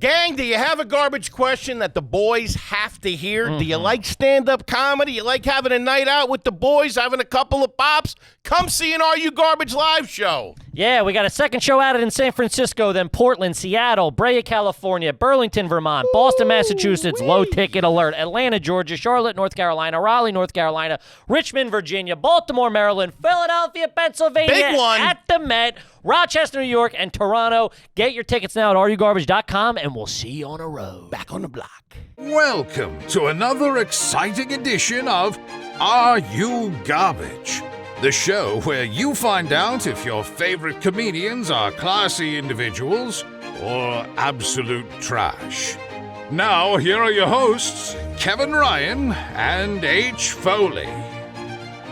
Gang, do you have a garbage question that the boys have to hear? Do you like stand-up comedy? You like having a night out with the boys, having a couple of pops? Come see an Are You Garbage live show. Yeah, we got a second show added in San Francisco, then Portland, Seattle, Brea, California, Burlington, Vermont, Boston, Massachusetts, low ticket alert, Atlanta, Georgia, Charlotte, North Carolina, Raleigh, North Carolina, Richmond, Virginia, Baltimore, Maryland, Philadelphia, Pennsylvania, Big one. at the Met, Rochester, New York, and Toronto. Get your tickets now at areyougarbage.com, and we'll see you on the road. Back on the block. Welcome to another exciting edition of Are You Garbage? The show where you find out if your favorite comedians are classy individuals or absolute trash. Now, here are your hosts, Kevin Ryan and H. Foley.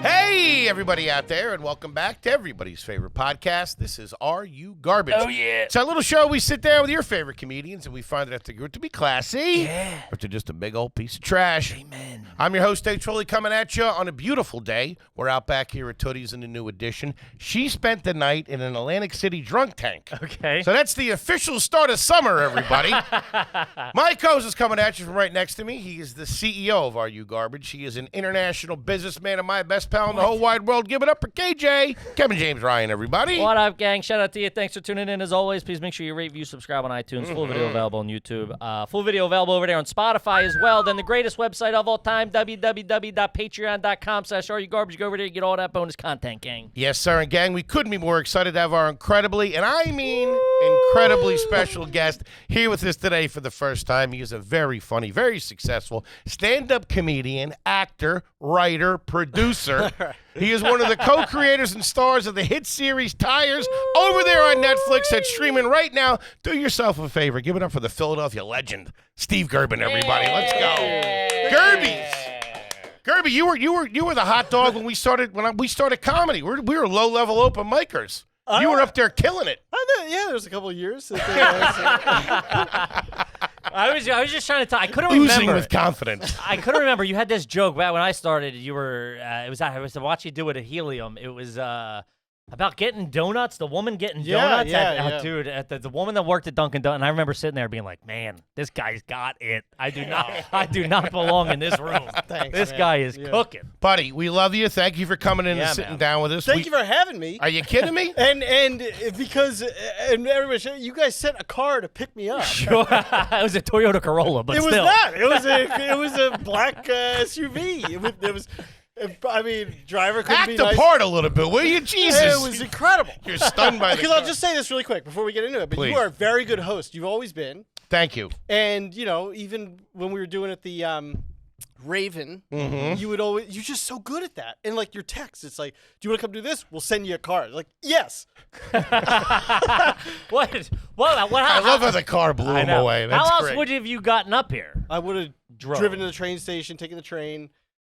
Hey, everybody out there, and welcome back to everybody's favorite podcast. This is Are You Garbage? Oh, yeah. It's our little show. We sit down with your favorite comedians, and we find out if they're to be classy or to just a big old piece of trash. Amen. I'm your host, H. Foley, coming at you on a beautiful day. We're out back here at Tootie's in the new edition. She spent the night in an Atlantic City drunk tank. Okay. So that's the official start of summer, everybody. My co-host is coming at you from right next to me. He is the CEO of Are You Garbage. He is an international businessman and my best pal in the whole wide world. Give it up for KJ, Kevin James Ryan, everybody. What up, gang? Shout out to you. Thanks for tuning in as always. Please make sure you rate, review, subscribe on iTunes. Full video available on YouTube. Full video available over there on Spotify as well. Then the greatest website of all time, www.patreon.com/areyougarbage. Go over there and get all that bonus content, gang. Yes, sir. And gang, we couldn't be more excited to have our incredibly, and I mean incredibly special guest here with us today for the first time. He is a very funny, very successful stand-up comedian, actor, writer, producer. He is one of the co-creators and stars of the hit series Tires over there on Netflix that's streaming right now. Do yourself a favor. Give it up for the Philadelphia legend, Steve Gerben, everybody. Let's go. Gerbies. Gerby, you were the hot dog when we started comedy. We were low-level open micers. You were up there killing it. Yeah, there was a couple of years. I was just trying to talk. I couldn't Oozing remember. with confidence. I couldn't remember. You had this joke back when I started. You were. I was to watch you do it at Helium. It was about getting donuts. The woman getting donuts. Yeah. Dude, the woman that worked at Dunkin' Donuts. And I remember sitting there being like, man, this guy's got it. I do not belong in this room. Thanks, this man. guy is cooking. Buddy, we love you. Thank you for coming in and sitting down with us. Thank you for having me. Are you kidding me? And because everybody, you guys sent a car to pick me up. Sure. It was a Toyota Corolla, but It was still. not. It was a black SUV. It was. I mean, driver couldn't be Act nice. apart a little bit, will you? Jesus. It was incredible. You're stunned by the Because I'll just say this really quick before we get into it. But Please. you are a very good host. You've always been. Thank you. And even when we were doing it the Raven, you would always you're just so good at that. And like your text, it's like, do you want to come do this? We'll send you a car. Like, yes. What? I love how the car blew him away. That's How else great. would have you gotten up here? I would have driven to the train station, taken the train,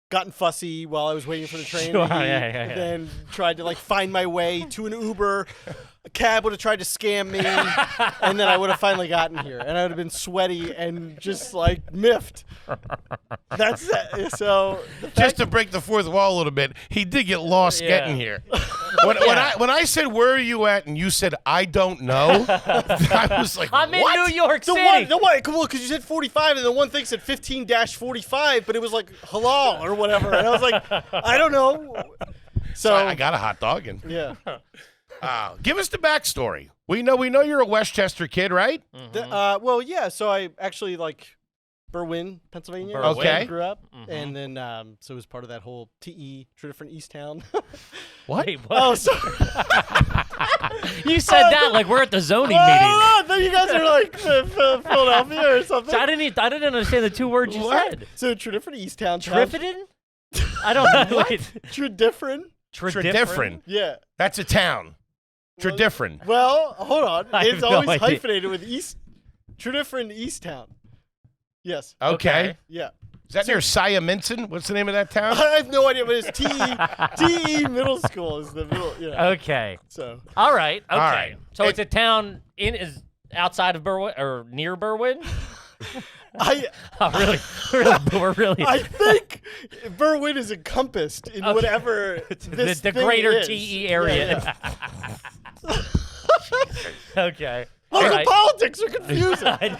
gotten fussy while I was waiting for the train Sure, to leave, yeah. then tried to find my way to an Uber. A cab would have tried to scam me, and then I would have finally gotten here, and I would have been sweaty and just miffed. That's it. So Just to break the fourth wall a little bit, he did get lost getting here. When I said, where are you at, and you said, I don't know, I was like, I'm what? in New York the City. one, cool, because you said 45, and the one thing said 15-45, but it was like halal or whatever, and I was like, I don't know. So I got a hot dog. And yeah. give us the backstory. We know you're a Westchester kid, right? Well, yeah. So I actually Berwyn, Pennsylvania. Berwyn. Okay. Grew up, and then so it was part of that whole TE, True Different East Town. What? Wait, what? Oh, sorry. You said that like we're at the zoning meeting. I thought you guys are Philadelphia or something. I didn't understand the two words you said. So True Different East Town. Triffidan? I don't know. True Different. Tradifferent. Yeah. That's a town. Tradifferent. Well, hold on. I have It's no always idea. hyphenated with East. True Different East Town. Yes. Okay. Yeah. Is that near Siaminson? What's the name of that town? I have no idea, but it's TE Middle School is the middle. Yeah. Okay. So. All right. Okay. right. So it's a town is outside of Berwyn or near Berwyn? Really? We're really. I think Berwyn is encompassed in whatever this the thing greater is. TE area. Yeah. Okay. Local Right. politics are confusing.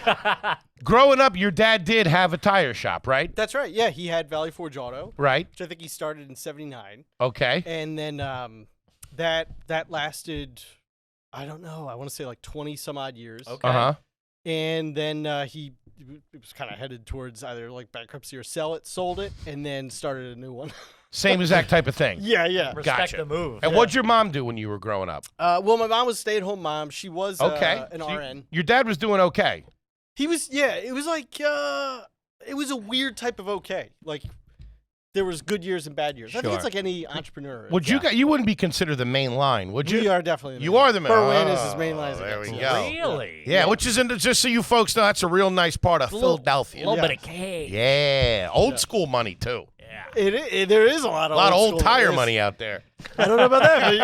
Growing up, your dad did have a tire shop, right? That's right. Yeah, he had Valley Forge Auto, Right. which I think he started in '79, Okay. and then that lasted, I don't know, I want to say like 20 some odd years. Okay. Uh-huh. And then he was kind of headed towards either like bankruptcy or sold it, and then started a new one. Same exact type of thing. Yeah. Respect Gotcha. the move. And what'd your mom do when you were growing up? Well, my mom was a stay-at-home mom. She was Okay. an So RN. your dad was doing okay. He was, yeah. It was like it was a weird type of okay. Like there was good years and bad years. I think Sure. it's like any entrepreneur. Would you wouldn't be considered the main line, would you? We are definitely. You are the main. Berwyn is his main line. There we Yes. go. Really? Yeah, which is just so you folks know, that's a real nice part of Philadelphia. A little Yeah. bit of cake. Yeah, old school money too. Yeah. There is a lot of Old school- tire it is. money out there. I don't know about that, but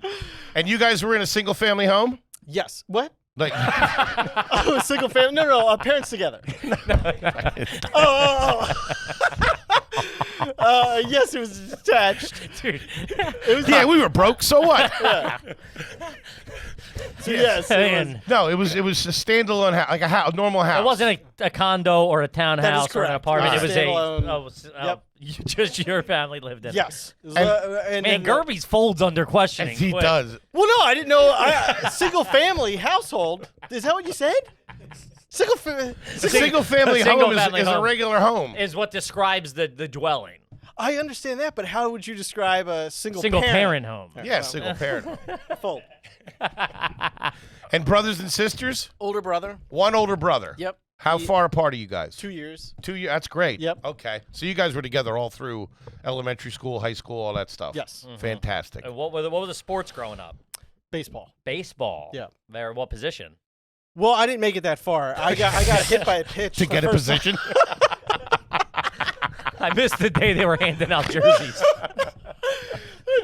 yeah. And you guys were in a single family home? Yes. What? Like Oh, single family? No. Parents together. Oh. Yes, it was detached. Dude. It was yeah, we were broke, so what? So yes, it was. Man. No, it was a standalone house, like a normal house. It wasn't a condo or a townhouse or an correct. apartment. No. It was Standalone. Yep. just your family lived in it. Yes. And- Man, Gerby's folds under questioning. He quick. does. Well, no, I didn't know. Single family household. Is that what you said? Single family. A single family A single home family is a home. regular home. Is what describes the dwelling. I understand that, but how would you describe a single Parent home. Yeah, single parent. Full. And brothers and sisters? Older brother. One older brother. Yep. How far apart are you guys? 2 years. 2 years. That's great. Yep. Okay. So you guys were together all through elementary school, high school, all that stuff. Yes. Fantastic. What were the sports growing up? Baseball. Baseball. Yeah. There. What position? Well, I didn't make it that far. I got hit by a pitch To the get a first time. position. I missed the day they were handing out jerseys.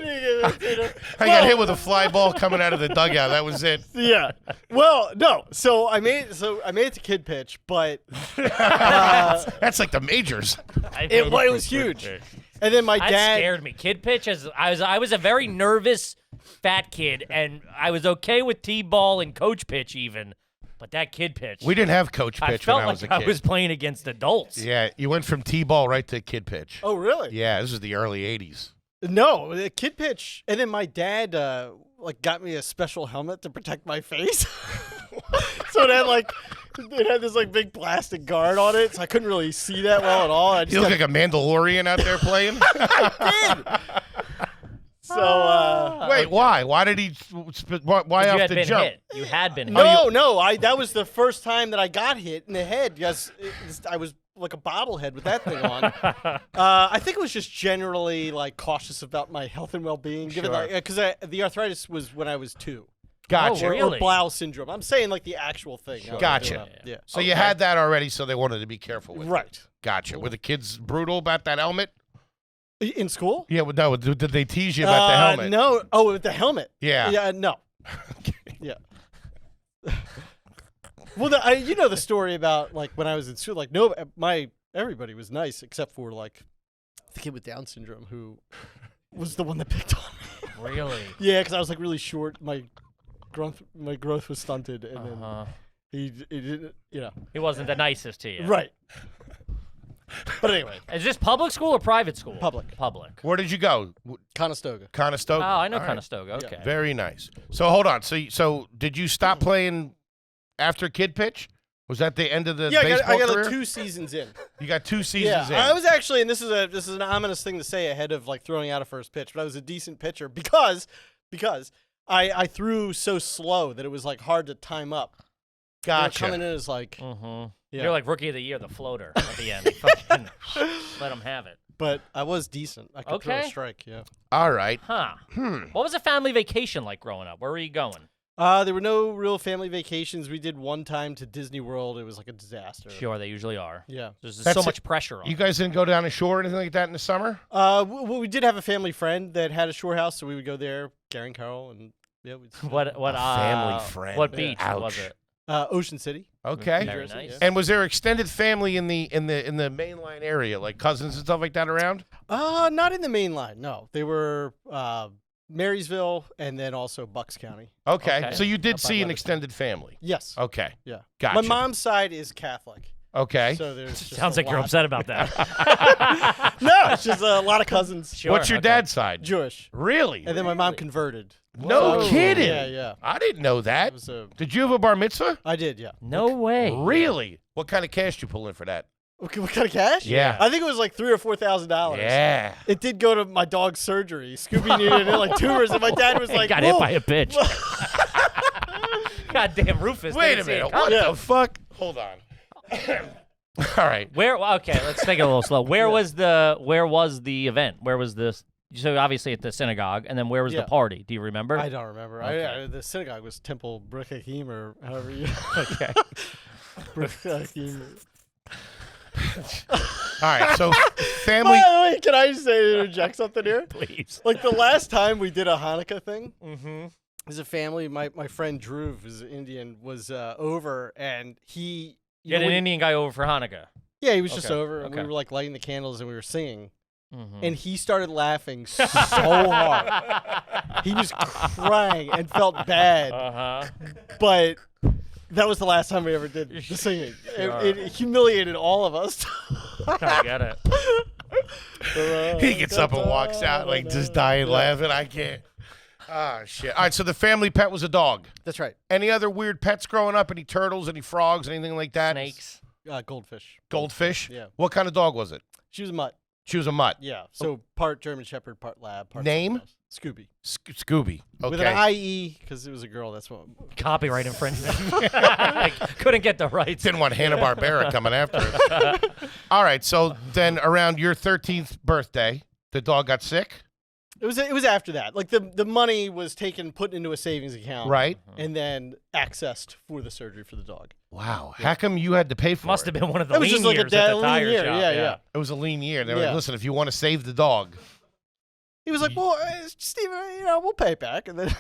I got hit with a fly ball coming out of the dugout. That was it. Yeah. Well, no. So I made it to kid pitch, but That's like the majors. it was huge. And then my That dad. scared me. Kid pitch, as I was a very nervous fat kid, and I was okay with t-ball and coach pitch even, but that kid pitch, We didn't have coach I pitch felt when I was a like kid. I was playing against adults. Yeah, you went from T-ball right to kid pitch. Oh, really? Yeah, this is the early 80s. No, the kid pitch. And then my dad got me a special helmet to protect my face. So it had this big plastic guard on it, so I couldn't really see that well at all. I just You look got- like a Mandalorian out there playing. so Wait, why? Why did he? Why You off had the been jump? hit. You had been hit. no, that was the first time that I got hit in the head because I was like a bobblehead with that thing on. I think it was just generally cautious about my health and well-being, given Sure. because the arthritis was when I was 2. Gotcha. Oh, really? Or Blau syndrome. I'm saying the actual thing. how they Gotcha. do it. Yeah. So you had that already, so they wanted to be careful with it. Right. Gotcha. Were the kids brutal about that helmet? In school? Yeah, well, no. Did they tease you about the helmet? No. Oh, with the helmet. Yeah. Yeah. No. Yeah. Well, you know the story about when I was in school. Everybody was nice except for the kid with Down syndrome who was the one that picked on me. Really? Yeah, because I was really short. My growth was stunted, and then he didn't. He wasn't the nicest to you. Right. But anyway, Is this public school or private school? Public. Public. Where did you go? Conestoga. Conestoga. Oh, I know All right. Conestoga. Okay. Very nice. So hold on. So did you stop playing after kid pitch? Was that the end of the Yeah, baseball I got career? 2 seasons in. You got 2 seasons in. I was actually, and this is an ominous thing to say ahead of throwing out a first pitch, but I was a decent pitcher because I threw so slow that it was hard to time up. They were Gotcha. coming in as Mm-hmm. Yeah. You're like rookie of the year, the floater at the end. Fucking let him have it. but I was decent. I could throw a Okay. strike. Yeah. All right. Huh. What was a family vacation like growing up? Where were you going? There were no real family vacations. We did one time to Disney World. It was a disaster. Sure, they usually are. Yeah. There's just That's so it. much pressure on You them. guys didn't go down the shore or anything like that in the summer? We did have a family friend that had a shore house, so we would go there, Gary and Carol, and yeah, we'd What family friend. What Yeah. beach Ouch. was it? Ocean City. Okay. Very Jersey, nice. yeah. And was there extended family in the mainline area, like cousins and stuff like that around? Not in the main line. No, they were Marysville, and then also Bucks County. Okay. So you did Up by see an Leathertown. extended family. Yes. Okay. Yeah. Gotcha. My mom's side is Catholic. Okay. So there's just Sounds a like you're lot. upset about that. No, it's just a lot of cousins. Sure, What's your okay. dad's side? Jewish. Really? And then my mom converted. No So- kidding. Yeah, yeah. I didn't know that. It was a, Did you have a bar mitzvah? I did, yeah. No way. Really? What kind of cash did you pull in for that? What kind of cash? Yeah. I think it was like $3,000 or $4,000. Yeah. It did go to my dog's surgery. Scooby needed like tumors, and my dad was like, Got "Whoa." hit by a bitch. Goddamn Rufus. Wait a didn't see it minute. coming. What the fuck? Hold on. All right. Okay, let's take it a little slow. Where was the event? Where was this? So obviously at the synagogue, and then where was the Yeah. party? Do you remember? I don't remember. Okay. The synagogue was Temple Brit Hakim or however you. Okay. Brit Hakim. All right. So family. By the way, can I just interject something here? Please. Like the last time we did a Hanukkah thing, Mm-hmm. as a family, my friend Drew, who's Indian, was over, and he. You had an Indian guy over for Hanukkah. Yeah, he was just Okay, over, and we okay. were like lighting the candles, and we were singing. Mm-hmm. And he started laughing so hard. He was crying and felt bad. Uh-huh. But that was the last time we ever did the singing. Sure. It humiliated all of us. I get it. He gets up and walks out like just dying laughing. I can't. Ah, shit. All right. So the family pet was a dog. That's right. Any other weird pets growing up? Any turtles? Any frogs? Anything like that? Snakes. Goldfish. Goldfish? Yeah. What kind of dog was it? She was a mutt. She was a mutt. Yeah. So part German Shepherd, part Lab. Part Name? something else. Scooby. Scooby. Okay. With an IE, because it was a girl. That's what. Copyright infringement. I couldn't get the rights. Didn't want Hanna-Barbera coming after us. All right. So then around your 13th birthday, the dog got sick? It was after that. Like the money was taken, put into a savings account. Right. And then accessed for the surgery for the dog. Wow. How come you had to pay for Must it? have been one of the It was lean just like a years at the lean tire year. shop. Yeah. It was a lean year. They were Yeah. like, listen, if you want to save the dog. He was like, well, Steve, we'll pay it back. And then,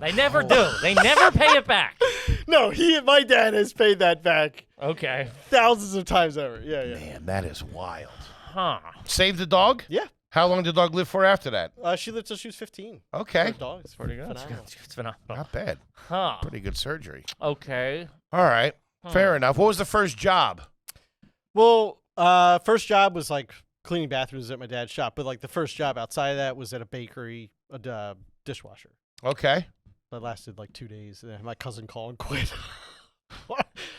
They never do. They never pay it back. no, my dad has paid that back Okay. thousands of times over. Yeah, yeah. Man, that is wild. Huh. Save the dog? Yeah. How long did the dog live for after that? She lived till she was 15. Okay. For a dog, it's Pretty good. phenomenal. It's phenomenal. Not bad. Huh. Pretty good surgery. Okay. All right. Fair enough. What was the first job? Well, first job was like cleaning bathrooms at my dad's shop, but like the first job outside of that was at a bakery, a dishwasher. Okay. That lasted like 2 days, and then my cousin called and quit.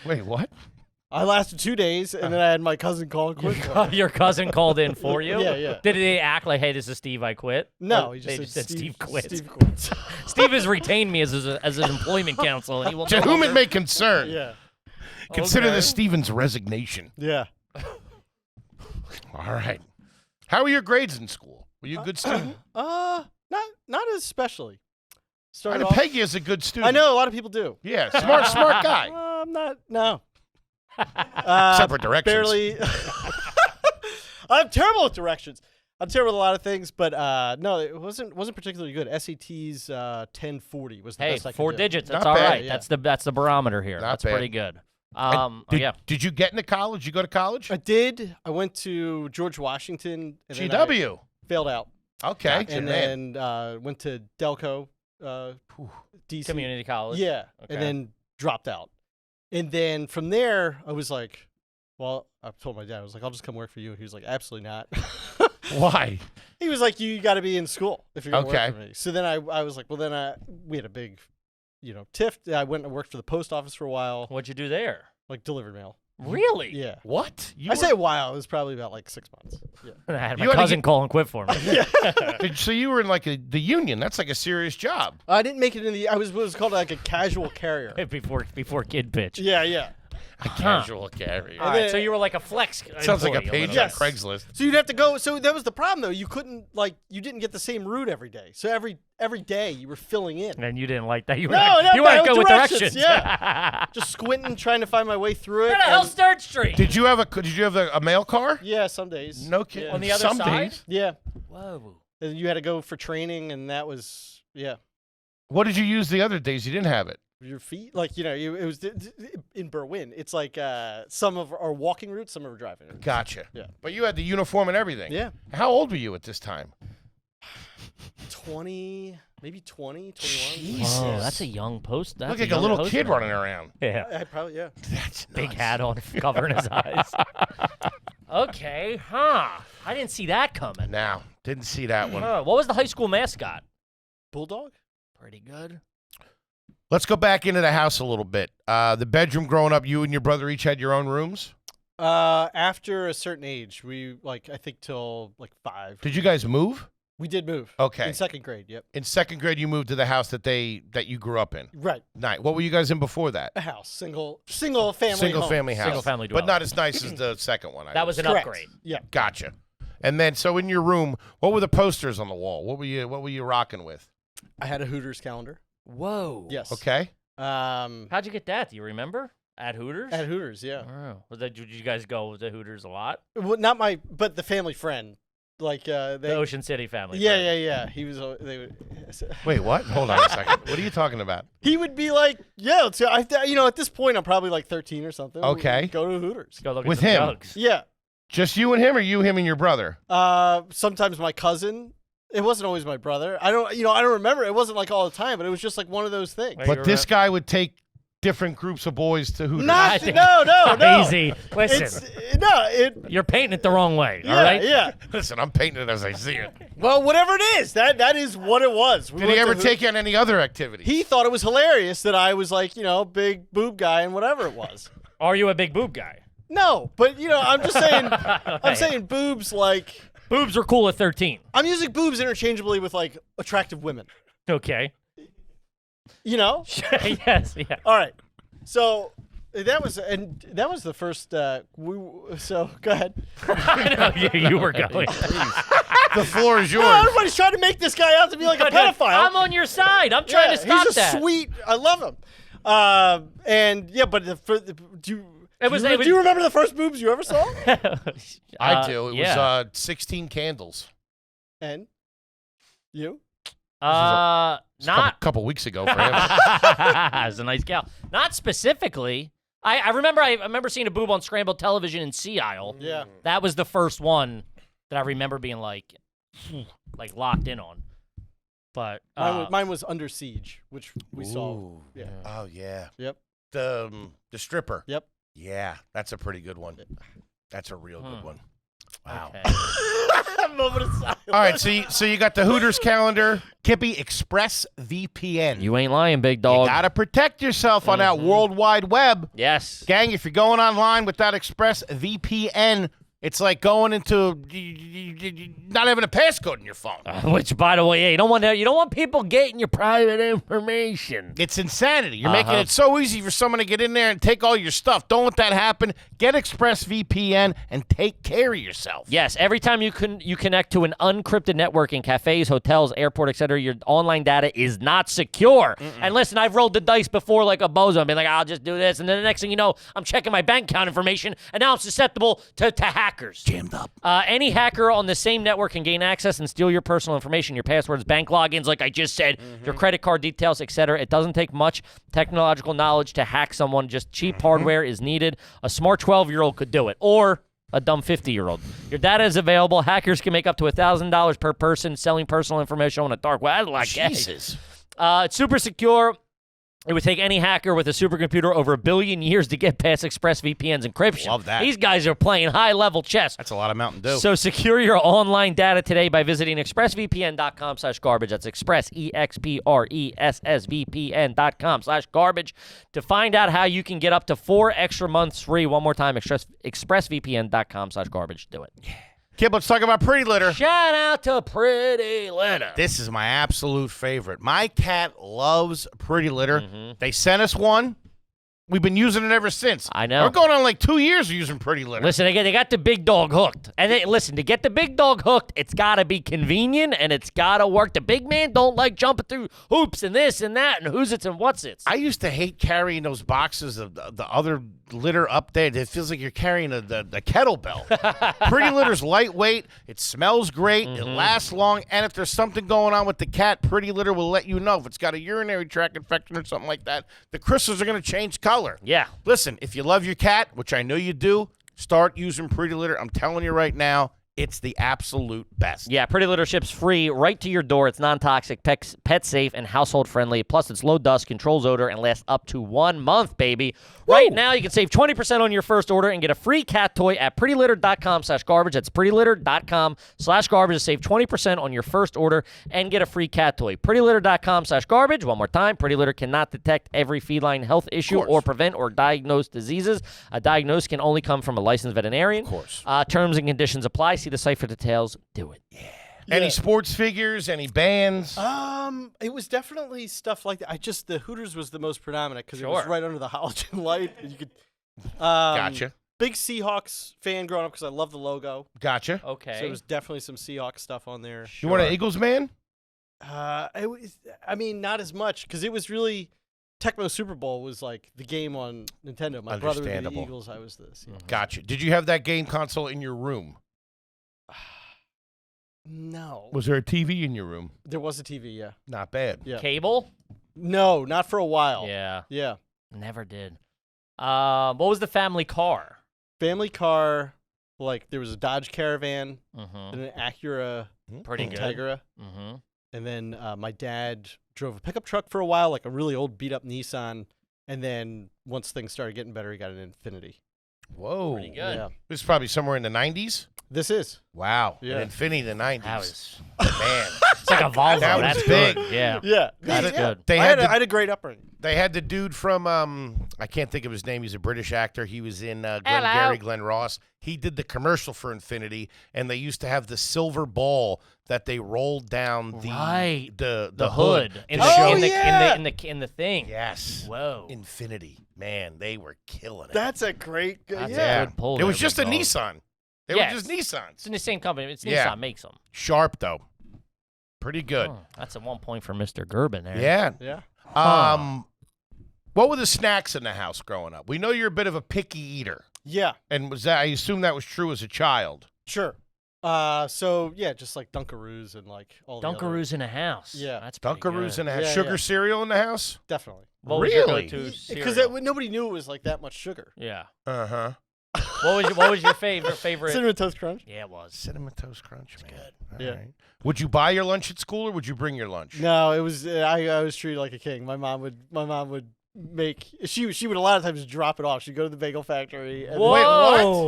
Wait, what? I lasted 2 days, and then I had my cousin call and quit. Your cousin called in for you? Yeah, yeah. Did they act like, hey, this is Steve, I quit? No, Or he just they said, just said Steve quits. Steve quits. Steve has retained me as an employment counsel, and he will To no whom it longer- may concern. yeah, Consider Okay. this Stephen's resignation. yeah. All right. How were your grades in school? Were you a good student? Not especially. I Started didn't off, peg you as a good student. I know a lot of people do. Yeah, smart guy. I'm not. No. Except for directions. Barely. I'm terrible at directions. I'm terrible at a lot of things, but no, it wasn't particularly good. SATs 1040 was the Hey, best I could 4 do. digits. That's Not all bad. right. Yeah. That's the barometer here. Not That's bad. pretty good. Did you get into college? You go to college? I did. I went to George Washington. And then GW. I failed out. Okay. Gotcha. And man. then went to Delco, DC. Community college. Yeah, Okay. and then dropped out. And then from there, I was like, well, I told my dad, I was like, I'll just come work for you. He was like, absolutely not. Why? He was like, you got to be in school if you're going to Okay. work for me. So then I was like, well, then we had a big, tiff. I went and worked for the post office for a while, What'd you do there? like delivered mail. Really? Yeah. What? I say a while. It was probably about like 6 months. Yeah. I had You my had to cousin get- call and quit for me. So you were in like the union. That's like a serious job. I didn't make it in I was what was called like a casual carrier. before kid pitch. Yeah, yeah. A casual carrier. All right, then- so you were like a flex. Sounds like a employee page little on bit. Craigslist. So you'd have to go. So that was the problem, though. You couldn't you didn't get the same route every day. So every day you were filling in, And you didn't like that. You were No, not, no, you weren't no, good with directions, directions. yeah. just squinting, trying to find my way through it. Where the hell's and- Third Street? Did you have a mail car? Yeah, some days. No kidding. On the other Some side? days. Yeah, Whoa. and you had to go for training, and that was What did you use the other days you didn't have it? your feet. Like it was in Berwyn. It's like some of our walking routes, some of our driving routes. Gotcha. Yeah. But you had the uniform and everything. Yeah, How old were you at this time? 20, maybe 20, 21. Jesus. Oh, that's a young post. That's Look like a young little post kid man. running around. Yeah. I probably, yeah. That's Big nuts. hat on, covering his eyes. Okay, I didn't see that coming. Now, didn't see that one. What was the high school mascot? Bulldog? Pretty good. Let's go back into the house a little bit. The bedroom growing up, you and your brother each had your own rooms? After a certain age, we, I think till 5. Did you guys move? We did move. Okay. In 2nd grade, yep. In 2nd grade, you moved to the house that you grew up in. Right. Nice. What were you guys in before that? A house. Single family Single home. family house. Single family But dwelling. not as nice as the second one. That was an Correct. upgrade. Yeah. Gotcha. And then, so in your room, what were the posters on the wall? What were you rocking with? I had a Hooters calendar. Whoa. Yes. Okay. How'd you get that? Do you remember? At Hooters? At Hooters, yeah. Oh. Did you guys go to Hooters a lot? Well, but the family friend. The Ocean City family. Yeah, friend. yeah. He was. They would. Wait, what? Hold on a second. What are you talking about? He would be like, "Yeah, let's go." At this point, I'm probably 13 or something. Okay. We'd go to Hooters. Go look With at some him? jugs. Yeah. Just you and him, or you, him, and your brother? Sometimes my cousin. It wasn't always my brother. I don't remember. It wasn't all the time, but it was just one of those things. Wait, But this guy would take different groups of boys to Hooters. I think- No. Crazy. Listen, you're painting it the wrong way. Yeah, all right. yeah. Listen, I'm painting it as I see it. Well, whatever it is, that is what it was. We Did he went to ever Hooters. take you on any other activities? He thought it was hilarious that I was big boob guy and whatever it was. Are you a big boob guy? No, but I'm just saying. I'm saying boobs Boobs are cool at 13. I'm using boobs interchangeably with attractive women. Okay. Yes. Yeah. All right. So that was the first. So go ahead. I know you were going. The floor is yours. No, everybody's trying to make this guy out to be like a pedophile. I'm on your side. I'm trying to stop he's a that. sweet. I love him. Do you remember the first boobs you ever saw? I do. It yeah. was 16 candles. And you? A Not. couple weeks ago for him. That's a nice gal. Not specifically. I remember seeing a boob on scrambled television in Sea Isle. Yeah. That was the first one that I remember being like locked in on. But Mine was Under Siege, which we saw. Ooh. Yeah. Oh yeah. Yep. The stripper. Yep. Yeah, that's a pretty good one. That's a real good one. Wow. okay. Moment of silence. All right, so you got the Hooters calendar, Kippy Express VPN. You ain't lying, big dog. You gotta protect yourself on that World Wide Web. Yes. Gang, if you're going online with that Express VPN, it's like going into not having a passcode in your phone. Which, by the way, yeah, you don't want people getting your private information. It's insanity. You're making it so easy for someone to get in there and take all your stuff. Don't let that happen. Get ExpressVPN and take care of yourself. Yes, every time you connect to an unencrypted network in cafes, hotels, airport, etc., your online data is not secure. And listen, I've rolled the dice before like a bozo and been like, I'll just do this. And then the next thing you know, I'm checking my bank account information, and now I'm susceptible to hackers. Jammed up. Any hacker on the same network can gain access and steal your personal information, your passwords, bank logins, like I just said, your credit card details, etc. It doesn't take much technological knowledge to hack someone. Just cheap hardware is needed. A smart 12-year-old could do it, or a dumb 50-year-old. Your data is available. Hackers can make up to $1,000 per person selling personal information on a dark web. Jesus. It's super secure. It would take any hacker with a supercomputer over 1 billion years to get past ExpressVPN's encryption. Love that. These guys are playing high-level chess. That's a lot of Mountain Dew. So secure your online data today by visiting expressvpn.com/garbage. That's express, expressvpn.com/garbage to find out how you can get up to 4 extra months free. One more time, expressvpn.com/garbage. Do it. Kid, let's talk about Pretty Litter. Shout out to Pretty Litter. This is my absolute favorite. My cat loves Pretty Litter. They sent us one. We've been using it ever since. I know. We're going on like 2 years of using Pretty Litter. Listen, they got the big dog hooked. And listen, to get the big dog hooked, it's got to be convenient and it's got to work. The big man don't like jumping through hoops and this and that and who's it's and what's it's. I used to hate carrying those boxes of the other litter up there. It feels like you're carrying the kettlebell. Pretty Litter's lightweight. It smells great. It lasts long. And if there's something going on with the cat, Pretty Litter will let you know. If it's got a urinary tract infection or something like that, the crystals are going to change color. Yeah. Listen, if you love your cat, which I know you do, start using Pretty Litter. I'm telling you right now, It's the absolute best. Yeah, Pretty Litter ships free right to your door. It's non-toxic, pet safe, and household friendly. Plus, it's low dust, controls odor, and lasts up to 1 month, baby. Right now, you can save 20% on your first order and get a free cat toy at prettylitter.com/garbage. That's prettylitter.com/garbage to save 20% on your first order and get a free cat toy. prettylitter.com/garbage. One more time, Pretty Litter cannot detect every feline health issue or prevent or diagnose diseases. A diagnosis can only come from a licensed veterinarian. Of course. Terms and conditions apply. See the site for details. Do it. Yeah. Any sports figures? Any bands? It was definitely stuff like that. The Hooters was the most predominant because it was right under the halogen light. And you could. Gotcha. Big Seahawks fan growing up because I love the logo. Gotcha. Okay. So there was definitely some Seahawks stuff on there. You weren't an Eagles man? It was, not as much because it was really Tecmo Super Bowl was like the game on Nintendo. My brother was the Eagles. I was this. Yeah. Gotcha. Did you have that game console in your room? No. Was there a TV in your room? There was a TV, yeah. Not bad. Yeah. Cable? No, not for a while. Yeah. Yeah. Never did. What was the family car? Family car, like there was a Dodge Caravan Mm-hmm. and an Acura Pretty good. Integra. Mm-hmm. And then my dad drove a pickup truck for a while, like a really old beat-up Nissan. And then once things started getting better, he got an Infiniti. Whoa. Pretty good. Yeah. This is probably somewhere in the 90s? This is. Wow. Yeah. An Infiniti in the 90s. That was Man. it's like a Volvo. That was That's big. good. Yeah. Yeah. That's yeah. good. They I had, had a great upbringing. they had the dude from, I can't think of his name. He's a British actor. He was in Glengarry Glen Ross. He did the commercial for Infiniti, and they used to have the silver ball that they rolled down the hood in to the, show- in the thing. Yes. Whoa. Infiniti. Man, they were killing it. That's a great. That's yeah. a good pull. It there, was just a big dog. Nissan. They Yes. were just Nissans. It's in the same company. It's Yeah. Nissan makes them. Sharp, though. Pretty good. Oh, that's a 1 point for Mr. Gerben there. Yeah. Yeah. What were the snacks in the house growing up? We know you're a bit of a picky eater. Yeah. And was that? I assume that was true as a child. Sure. So yeah, just like Dunkaroos and like all the other. Dunkaroos in a house. Yeah. That's pretty Dunkaroos good. in the house. Yeah, Sugar yeah. cereal in the house? Definitely. What was your Really? go-to Because cereal? nobody knew it was like that much sugar. Yeah. Uh-huh. What was your favorite? Cinnamon Toast Crunch. Yeah, it was. Cinnamon Toast Crunch, man. Yeah. All right. Would you buy your lunch at school or would you bring your lunch? No, it was I was treated like a king. My mom would make she would a lot of times drop it off. She'd go to the bagel factory. And Whoa. Wait,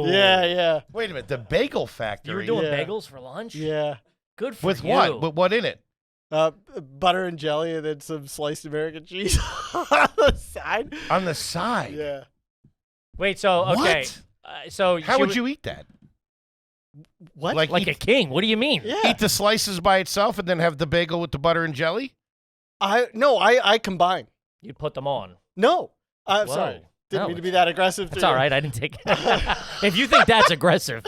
what? Yeah. Wait a minute. The bagel factory? You were doing Yeah. bagels for lunch? Yeah. Good for With you. what? With what in it? Butter and jelly, and then some sliced American cheese on the side. On the side? Yeah. Wait, so, okay. What? So How would you eat that? What? Like Like eat, a king. What do you mean? Yeah. eat the slices by itself and then have the bagel with the butter and jelly? I combine. You'd put them on. No. I'm Whoa. sorry. Didn't No, mean to be that aggressive. That's to all you. right. I didn't take it. If you think that's aggressive.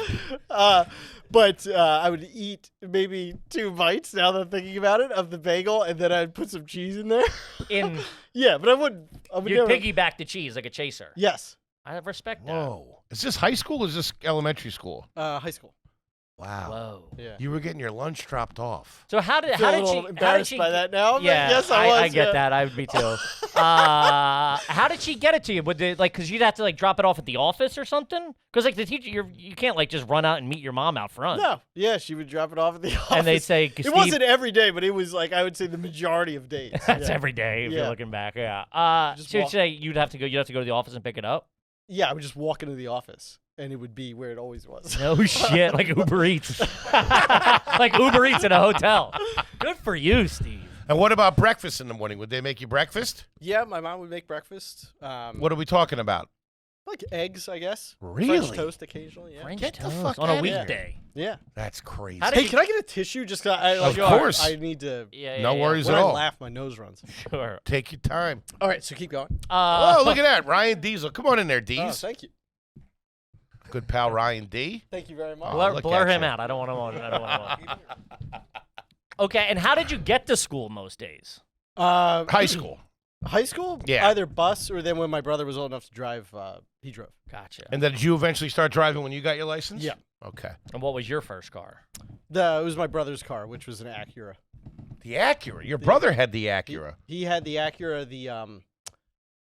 But I would eat maybe 2 bites, now that I'm thinking about it, of the bagel, and then I'd put some cheese in there. Yeah, but I would You'd never. piggyback the cheese like a chaser. Yes. I respect that. Whoa. Is this high school or is this elementary school? High school. Wow. Whoa. Yeah. You were getting your lunch dropped off. So how did I feel a she little how did embarrassed she by that now. But Yeah, yes, I was. I get yeah. that. I would be too. How did she get it to you? Would they, because you'd have to drop it off at the office or something? Because the teacher, you can't just run out and meet your mom out front. No. Yeah, she would drop it off at the office. And they'd say, it wasn't every day, but it was I would say the majority of days. That's yeah. every day if Yeah. you're looking back. Yeah. Just So you'd walk- say you'd have to go to the office and pick it up. Yeah, I would just walk into the office, and it would be where it always was. No shit, like Uber Eats, like Uber Eats in a hotel. Good for you, Steve. And what about breakfast in the morning? Would they make you breakfast? Yeah, my mom would make breakfast. What are we talking about? Like eggs, I guess. Really? French toast occasionally. Yeah. French Get the toast fuck on a outta here. weekday. Yeah. That's crazy. How did Hey, can I get a tissue? Just 'cause Of course. I need to. Yeah, No worries When at I all. laugh, my nose runs. Sure. Take your time. All right, so keep going. Oh, look at that. Ryan Diesel. Come on in there, Oh, Dees. thank you. Good pal Ryan D. Thank you very much. Oh, look Blur at him you. out. I don't want him on. I don't want him on. Okay, and how did you get to school most days? High school. High school? Yeah. Either bus or then when my brother was old enough to drive, he drove. Gotcha. And then did you eventually start driving when you got your license? Yeah. Okay. And what was your first car? It was my brother's car, which was an Acura. The Acura. Your brother had the Acura. He had the Acura,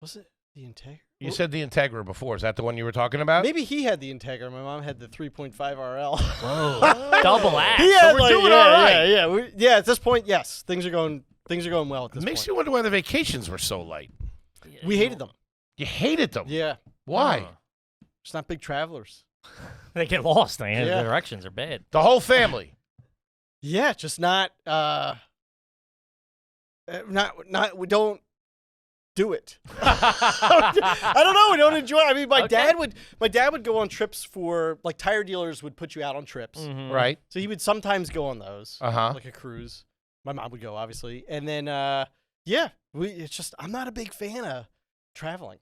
was it? The Integra? You said the Integra before. Is that the one you were talking about? Maybe he had the Integra. My mom had the 3.5 RL. Whoa. Double axe. He had, we're doing all right. Yeah, at this point, yes. Things are going well at this It makes point. you wonder why the vacations were so light. We hated them. You hated them. Yeah. Why? Just not big travelers. They get lost. The Yeah. directions are bad. The whole family. Yeah, just not we don't do it. I don't know. We don't enjoy it. I mean, my dad would go on trips for, like, tire dealers would put you out on trips. Mhm. Right. So he would sometimes go on those, Uh-huh. like a cruise. My mom would go, obviously. And then, it's just, I'm not a big fan of traveling.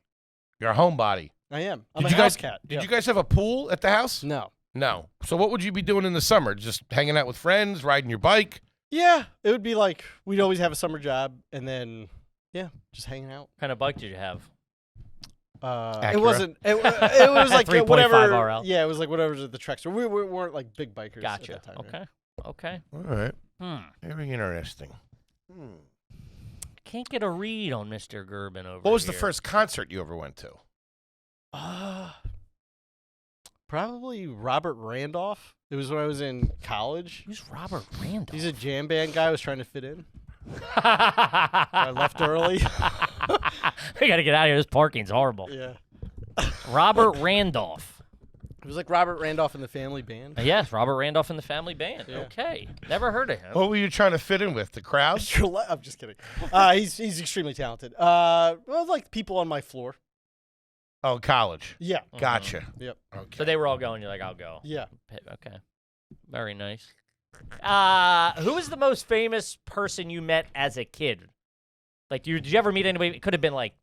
You're a homebody. I am. I'm Did a you house guys, cat. Did Yeah. you guys have a pool at the house? No. No. So what would you be doing in the summer? Just hanging out with friends, riding your bike? Yeah, it would be like, we'd always have a summer job, and then, just hanging out. What kind of bike did you have? Acura? It wasn't. It was like 3.5 whatever. RL. Yeah, it was like whatever's at the Trek store. We weren't like big bikers. Gotcha. At that time, yeah. Okay. All right. Hmm. Very interesting. Can't get a read on Mr. Gerben over What was the here. first concert you ever went to? Probably Robert Randolph. It was when I was in college. Who's Robert Randolph? He's a jam band guy. I was trying to fit in. I left early. We got to get out of here. This parking's horrible. Yeah. Robert Randolph. It was like Robert Randolph and the Family Band. Yes, Robert Randolph and the Family Band. Yeah. Okay. Never heard of him. What were you trying to fit in with? The crowd? I'm just kidding. He's extremely talented. Like people on my floor. Oh, college. Yeah. Gotcha. Yep. Okay. So they were all going. You're like, I'll go. Yeah. Okay. Very nice. Who was the most famous person you met as a kid? Like, did you ever meet anybody? It could have been like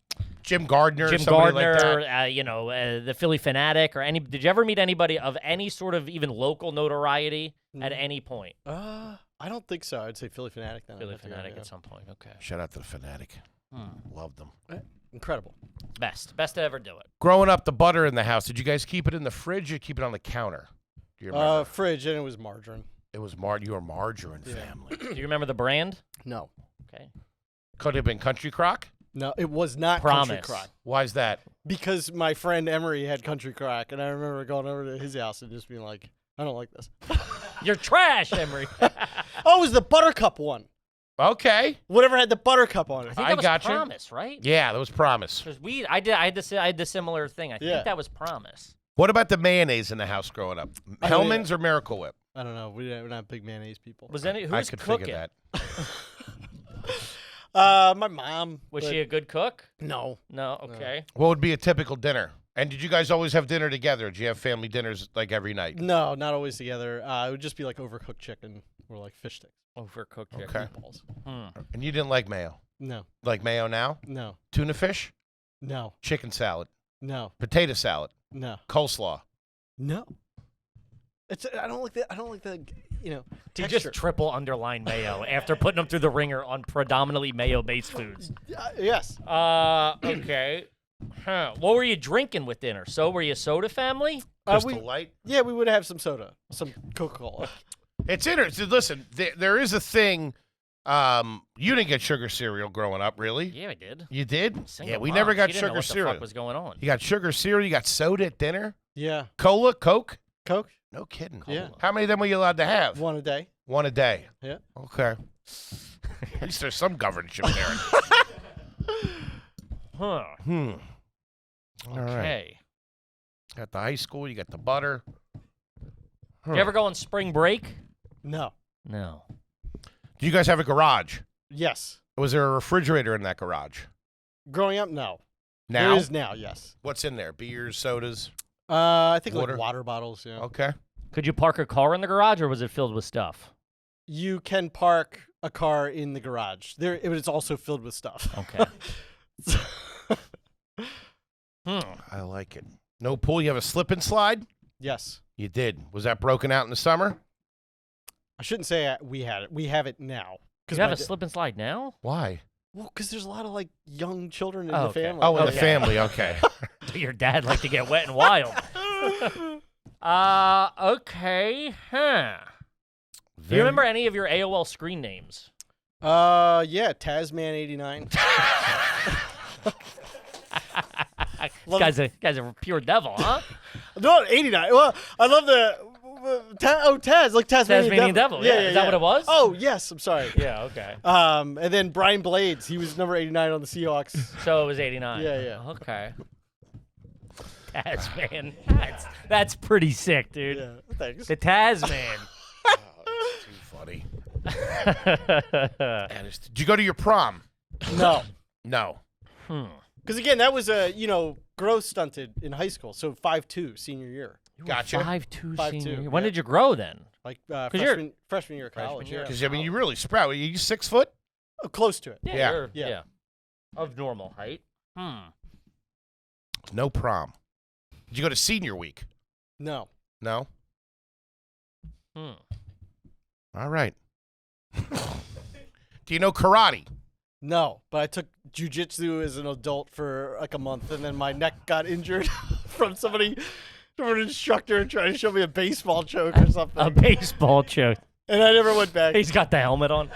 Jim Gardner. Jim somebody Gardner, like that. the Philly Fanatic, or any. Did you ever meet anybody of any sort of even local notoriety at any point? I don't think so. I'd say Philly Fanatic then. Philly I'd have to go, Fanatic yeah. at some point. Okay. Shout out to the Fanatic. Loved them. Incredible. Best to ever do it. Growing up, the butter in the house, did you guys keep it in the fridge or keep it on the counter? Do you remember? Fridge, and it was margarine. It was you were margarine family. Do you remember the brand? No. Okay. Could it have been Country Crock? No, it was not Promise. Country Crock. Why is that? Because my friend Emery had Country Crock, and I remember going over to his house and just being like, I don't like this. You're trash, Emery. Oh, it was the Buttercup one. Okay. Whatever had the Buttercup on it. I think I that was gotcha. Promise, right? Yeah, that was Promise. Because I had the similar thing. I think that was Promise. What about the mayonnaise in the house growing up? I don't Hellman's or Miracle Whip? I don't know. We're not big mayonnaise people. Was any who I was could cooking? figure that. My mom. Was but she a good cook? No. No. Okay. What would be a typical dinner? And did you guys always have dinner together? Did you have family dinners like every night? No, not always together. It would just be like overcooked chicken or like fish sticks. Overcooked chicken. Okay. Balls. And you didn't like mayo? No. Like mayo now? No. Tuna fish? No. Chicken salad? No. Potato salad? No. Coleslaw? No. I don't like the He texture. just triple underline mayo after putting them through the ringer on predominantly mayo-based foods. Yes. Okay. Huh. What were you drinking with dinner? So were you a soda family? Crystal Light? Yeah, we would have some soda, some Coca-Cola. It's interesting. Listen, there is a thing. You didn't get sugar cereal growing up, really? Yeah, I did. You did? Single Yeah, we mom. never got She didn't know sugar what the cereal. fuck was going on? You got sugar cereal. You got soda at dinner. Yeah. Cola, Coke. Coke? No kidding. Yeah. How many of them were you allowed to have? One a day. One a day. Yeah. Okay. At least there's some governorship there. Huh. All right. Okay. Got the high school. You got the butter. Did you ever go on spring break? No. No. Do you guys have a garage? Yes. Was there a refrigerator in that garage? Growing up, no. Now? There is now, yes. What's in there? Beers, sodas? I think Water? like water bottles, yeah. Okay. Could you park a car in the garage, or was it filled with stuff? You can park a car in the garage. It's also filled with stuff. Okay. I like it. No pool. You have a slip and slide? Yes. You did. Was that broken out in the summer? I shouldn't say we had it. We have it now. You have a slip and slide now? Why? Well, because there's a lot of like young children in Oh, the okay. family. Oh, in the Okay. family. Okay. Your dad liked to get wet and wild. Okay. Huh. Do you remember any of your AOL screen names? Yeah, Tasman 89. Guy's a pure devil, huh? No, 89. Well, I love the Taz, like Tasmanian Devil. Yeah, Is that what it was? Oh, yes. I'm sorry. Yeah, okay. And then Brian Blades, he was number 89 on the Seahawks. So it was 89. Yeah. Okay. Tasman. That's pretty sick, dude. Yeah, thanks. The Tasman. That's too funny. Did you go to your prom? No. No. Because again, that was growth stunted in high school. So 5'2", senior year. Gotcha. 5'2" 5'2", senior. yeah. When did you grow then? Like you're- freshman year of college. Yeah. Because, I mean, you really sprout. Are you 6 foot? Oh, close to it. Yeah. Yeah. Of normal height. No prom. Did you go to senior week? No. No? All right. Do you know karate? No, but I took jujitsu as an adult for like a month, and then my neck got injured from an instructor trying to show me a baseball choke or something. A baseball choke. And I never went back. He's got the helmet on.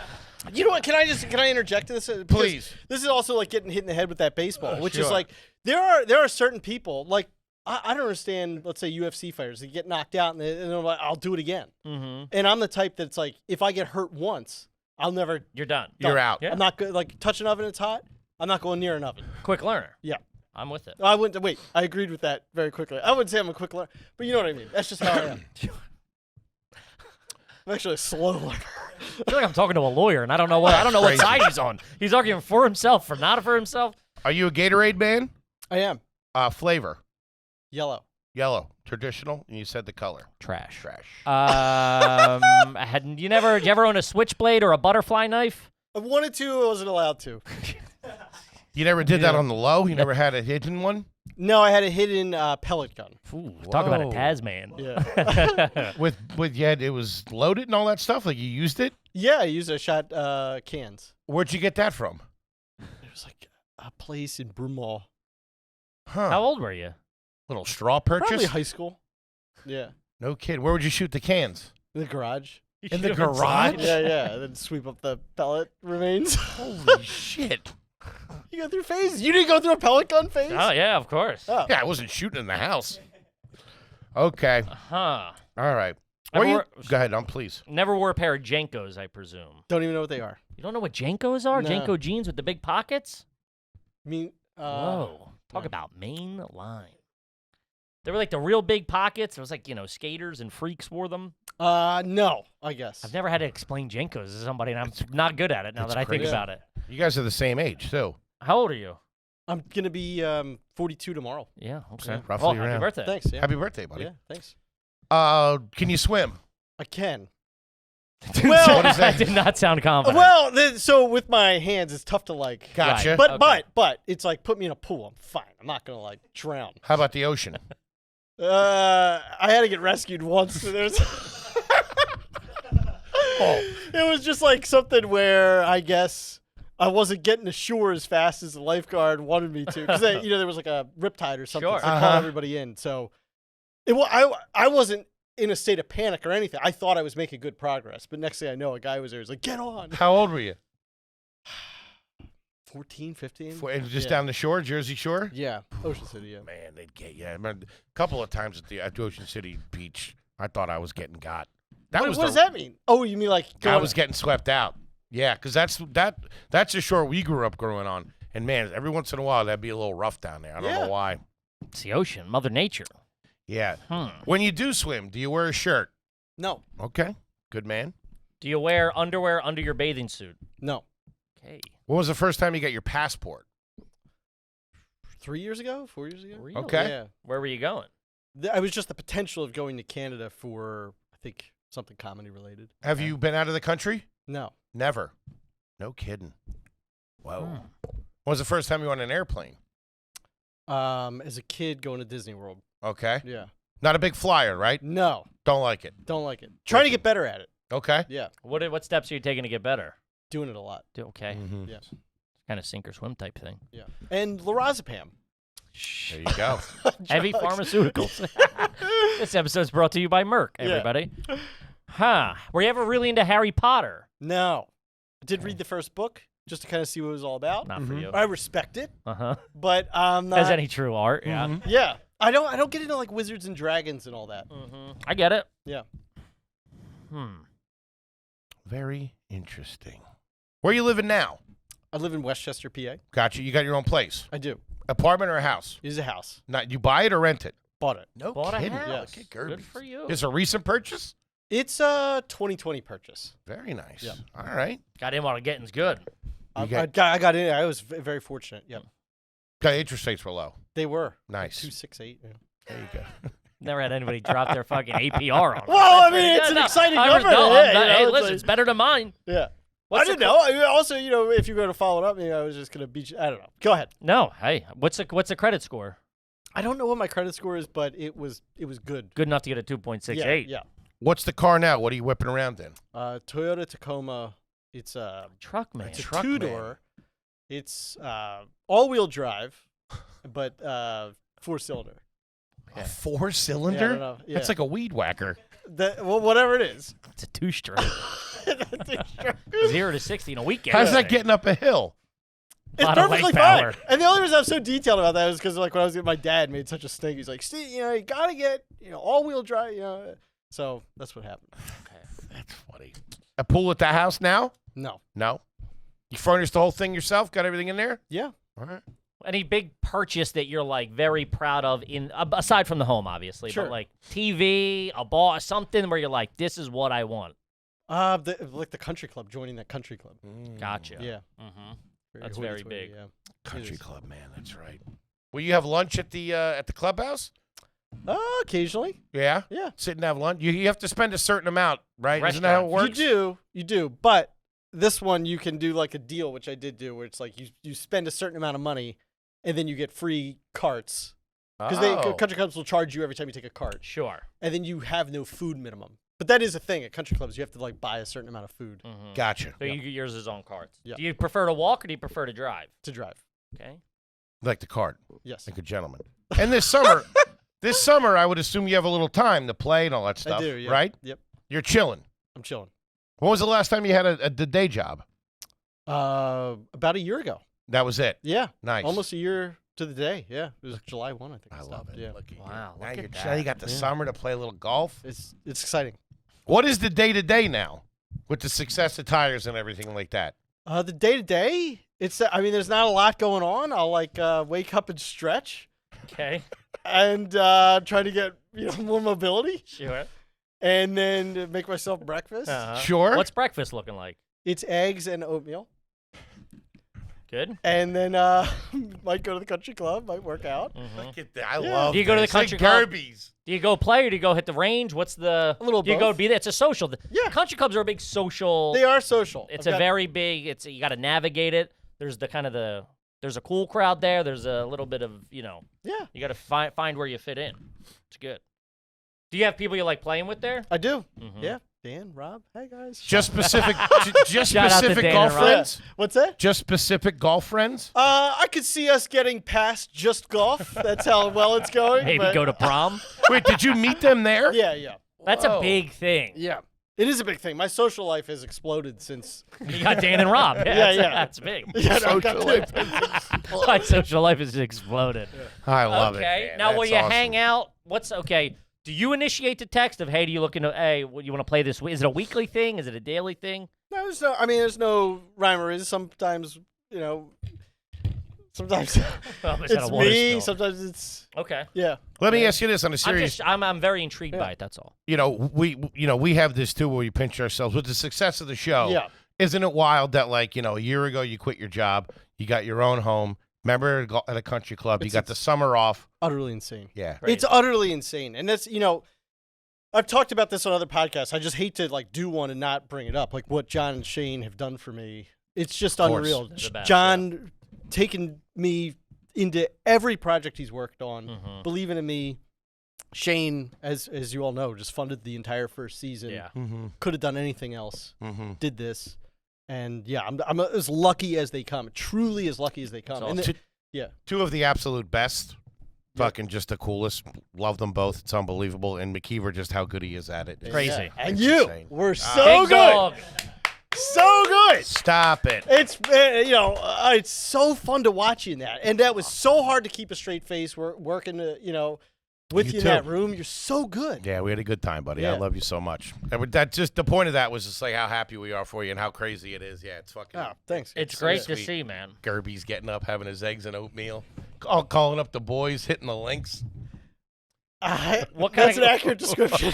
You know what? Can I interject in this? Because Please. This is also like getting hit in the head with that baseball, which is sure. like there are certain people like I don't understand. Let's say UFC fighters, they get knocked out and they're like, I'll do it again. Mm-hmm. And I'm the type that's like, if I get hurt once, I'll never. You're done. You're out. Yeah. I'm not good. Like touch an oven, it's hot. I'm not going near an oven. Quick learner. Yeah. I'm with it. I wouldn't. Wait, I agreed with that very quickly. I wouldn't say I'm a quick learner, but you know what I mean. That's just how I am. I'm actually a slow learner. I feel like I'm talking to a lawyer, and I don't know what Crazy. side he's on. He's arguing for himself, or not for himself. Are you a Gatorade man? I am. Flavor? Yellow. Yellow. Traditional? And you said the color. Trash. Trash. Did you ever own a switchblade or a butterfly knife? I wanted to. I wasn't allowed to. You never did that on the low? You never had a hidden one? No, I had a hidden pellet gun. Ooh, talk about a Whoa. Tasman. Yeah. With yet it was loaded and all that stuff? Like you used it? Yeah, I used shot cans. Where'd you get that from? It was like a place in Broomall. Huh. How old were you? Little straw Probably purchase? high school. Yeah. No kid. Where would you shoot the cans? In the garage. In the garage? Yeah. And then sweep up the pellet remains. Holy shit. You go through phases. You didn't go through a pellet gun phase? Oh yeah, of course. Oh. Yeah, I wasn't shooting in the house. Okay. Huh. All right. Never Where you? wore- Go ahead. Please. Never wore a pair of JNCOs, I presume. Don't even know what they are. You don't know what JNCOs are? No. JNCO jeans with the big pockets? I mean, Whoa. Talk no. about main line. They were like the real big pockets. It was like, skaters and freaks wore them. no, I guess. I've never had to explain JNCOs to somebody, and I'm not good at it now It's that I think crazy. about it. You guys are the same age, too. How old are you? I'm going to be 42 tomorrow. Yeah, okay. Roughly Well, happy around. birthday. Thanks. Yeah. Happy birthday, buddy. Yeah, thanks. Can you swim? I can. Well, What is that? that did not sound confident. Well, so with my hands, it's tough to like. Gotcha. Right. But it's like put me in a pool. I'm fine. I'm not gonna like drown. How about the ocean? I had to get rescued once. So there's. It was just like something where I guess I wasn't getting ashore as fast as the lifeguard wanted me to, because there was like a riptide or something. Sure. So they called everybody in. So I wasn't in a state of panic or anything. I thought I was making good progress, but next thing I know, a guy was there. He's like, "Get on." How old were you? 14, 15. Just Yeah. down the shore, Jersey Shore? Yeah, Ocean City. Yeah. Man, they'd get you. I remember a couple of times at the Ocean City beach, I thought I was getting got. What does that mean? Oh, you mean like I was getting swept out. Yeah, because that's the shore we grew up growing on. And man, every once in a while that'd be a little rough down there. I don't know why. It's the ocean, Mother Nature. Yeah. Hmm. When you do swim, do you wear a shirt? No, Okay. Good man. Do you wear underwear under your bathing suit? no. Okay. When was the first time you got your passport? 3 years ago, 4 years ago. Really? Okay. Yeah. Where were you going? I was just the potential of going to Canada for, I think, something comedy related. Have you been out of the country? No. Never. No kidding. Whoa. Hmm. When was the first time you were on an airplane? As a kid going to Disney World. Okay. Yeah. Not a big flyer, right? No, Don't like it. don't like it. Trying to get better at it. Okay. Yeah. What steps are you taking to get better? Doing it a lot. Okay. Mhm. Yeah. Kind of sink or swim type thing. Yeah. And lorazepam. There you go. Heavy Drugs. pharmaceuticals. This episode's brought to you by Merck, Yeah. everybody. Huh. Were you ever really into Harry Potter? No. I did read the first book. just to kind of see what it was all about. Not for you. I respect it, Uh-huh. but not. As any true art, yeah. Yeah, I don't get into like Wizards and Dragons and all that. I get it. Yeah. Very interesting. Where you living now? I live in Westchester, PA. Gotcha. You got your own place. I do. Apartment or a house? It is a house. Not you buy it or rent it? Bought it. No Bought a kidding. house. Yes. Look at Good Gerben. for you. It's a recent purchase? It's a 2020 purchase. Very nice. Yeah. All right. Got in while the getting's good. You I got in. I was very fortunate. Yep. got interest rates were low. They were. Nice. 268. Yeah. There you go. Never had anybody drop their fucking APR on. Well, I That's mean, pretty it's good. an exciting I number. know, Yeah, hey, it's listen, like- it's better than mine. Yeah. What's I the didn't know. I mean, also, if you're going to follow it up, I was just going to beat you. I don't know. Go ahead. No, hey, what's the credit score? I don't know what my credit score is, but it was good. Good enough to get a 2.68. Yeah. What's the car now? What are you whipping around in? Toyota Tacoma. It's Truck man. it's a Truck two-door. It's all-wheel drive, but 4-cylinder. A 4-cylinder? Yeah, I don't know. Yeah. That's like a weed whacker. Well, whatever it is. It's a two-stroke. 0 to 60 in a weekend. How's that getting up a hill? It's Lot of leg perfectly power. fine. And the only reason I'm so detailed about that is because like when I was with my dad made such a stink. He's like, "See, you gotta get all-wheel drive, So that's what happened. That's funny. A pool at the house now? No. No. You furnished the whole thing yourself? Got everything in there? Yeah. All right. Any big purchase that you're like very proud of aside from the home, obviously, Sure. but like TV, a ball, something where you're like, this is what I want. Like the country club, joining that country club. Gotcha. Yeah. Mm-hmm. Very That's very hoity-toity, big. Yeah. Country is. club, man. That's right. Will you have lunch at the clubhouse? Occasionally. Yeah. Yeah. Sit and have lunch. You have to spend a certain amount, right? Isn't that how it Restaurant. works? You do. But this one you can do like a deal, which I did do, where it's like you spend a certain amount of money, and then you get free carts. Because Oh. country clubs will charge you every time you take a cart, Sure. and then you have no food minimum. But that is a thing at country clubs. You have to like buy a certain amount of food Gotcha. So you get yours is on carts. Yeah. Do you prefer to walk or do you prefer to drive? to drive. Okay. Like the cart, Yes, like a gentleman. And this summer, I would assume you have a little time to play and all that stuff, I do. Yeah. right? Yep. You're chilling. I'm chilling. When was the last time you had a day job? About a year ago. That was it. Yeah. Nice. Almost a year to the day. Yeah. It was July 1, I think. I love stopped. it. Yeah. Look at you. Wow, Now look you're at chilling. You that. got the summer to play a little golf. It's exciting. What is the day-to-day now with the success of tires and everything like that? The day to day, there's not a lot going on. I'll like wake up and stretch Okay. and try to get more mobility, Sure. and then make myself breakfast. Sure. What's breakfast looking like? It's eggs and oatmeal, Good. and then might go to the country club, might work out. Look at that. I Yeah. love Do you go to the this. Hey, country club? Gerbies. Do you go play or do you go hit the range? What's the A little Do you go both. be there? It's a social. Yeah. Country clubs are a big social. They are social. It's I've a got- very big. You got to navigate it. There's there's a cool crowd there. There's a little bit of Yeah. You got to find where you fit in. It's good. Do you have people you like playing with there? I do. Mhm. Yeah. Dan, Rob, hey guys. Just specific, just Shout out to specific Dan golf and Rob. friends. What's that? Just specific golf friends. I could see us getting past just golf. That's how well it's going. Maybe but- go to prom. Wait, did you meet them there? Yeah. That's Whoa. a big thing. Yeah. It is a big thing. My social life has exploded since. You got Dan and Rob. Yeah. That's big. Yeah, no, I've got Social two. life. My social life has exploded. I love it. Okay. man. Now, will That's you awesome. hang out? Do you initiate the text of, hey, do you looking to, hey, what, you want to play this? Is it a weekly thing? Is it a daily thing? No, there's no rhyme or reason. Sometimes, sometimes Oh, there's had a it's water me. spill. Sometimes it's, Okay. yeah. Let me ask you this on a serious. I'm very intrigued Yeah. by it. That's all. We have this too where we pinch ourselves with the success of the show. Yeah. Isn't it wild that a year ago you quit your job, you got your own home, remember at a country club, you got the summer off. Utterly insane. Yeah. Crazy. It's utterly insane. And that's, I've talked about this on other podcasts. I just hate to do one and not bring it up. Like what John and Shane have done for me. It's just Of course. unreal. They're the best, John taking me into every project he's worked on, Mhm. believing in me. Shane, as you all know, just funded the entire first season. Yeah. Mm-hmm. Could have done anything else. Mm-hmm. Did this. And yeah, I'm as lucky as they come. Truly as lucky as they come. That's And awesome. yeah. Two of the absolute best. Fucking just the coolest. Love them both. It's unbelievable. And McKeever, just how good he is at it. It's Crazy. And It's you insane. were so Big good. dog. so good. Stop it. It's it's so fun to watch you in that, and that was so hard to keep a straight face working with you in too. that room. You're so good. Yeah, we had a good time, buddy. I Yeah. love you so much. And that just the point of that was just like how happy we are for you and how crazy it is. Yeah, it's fucking. Oh, thanks. It's great sweet. to see, man. Gerby's getting up, having his eggs and oatmeal, calling up the boys, hitting the links. That's an accurate description.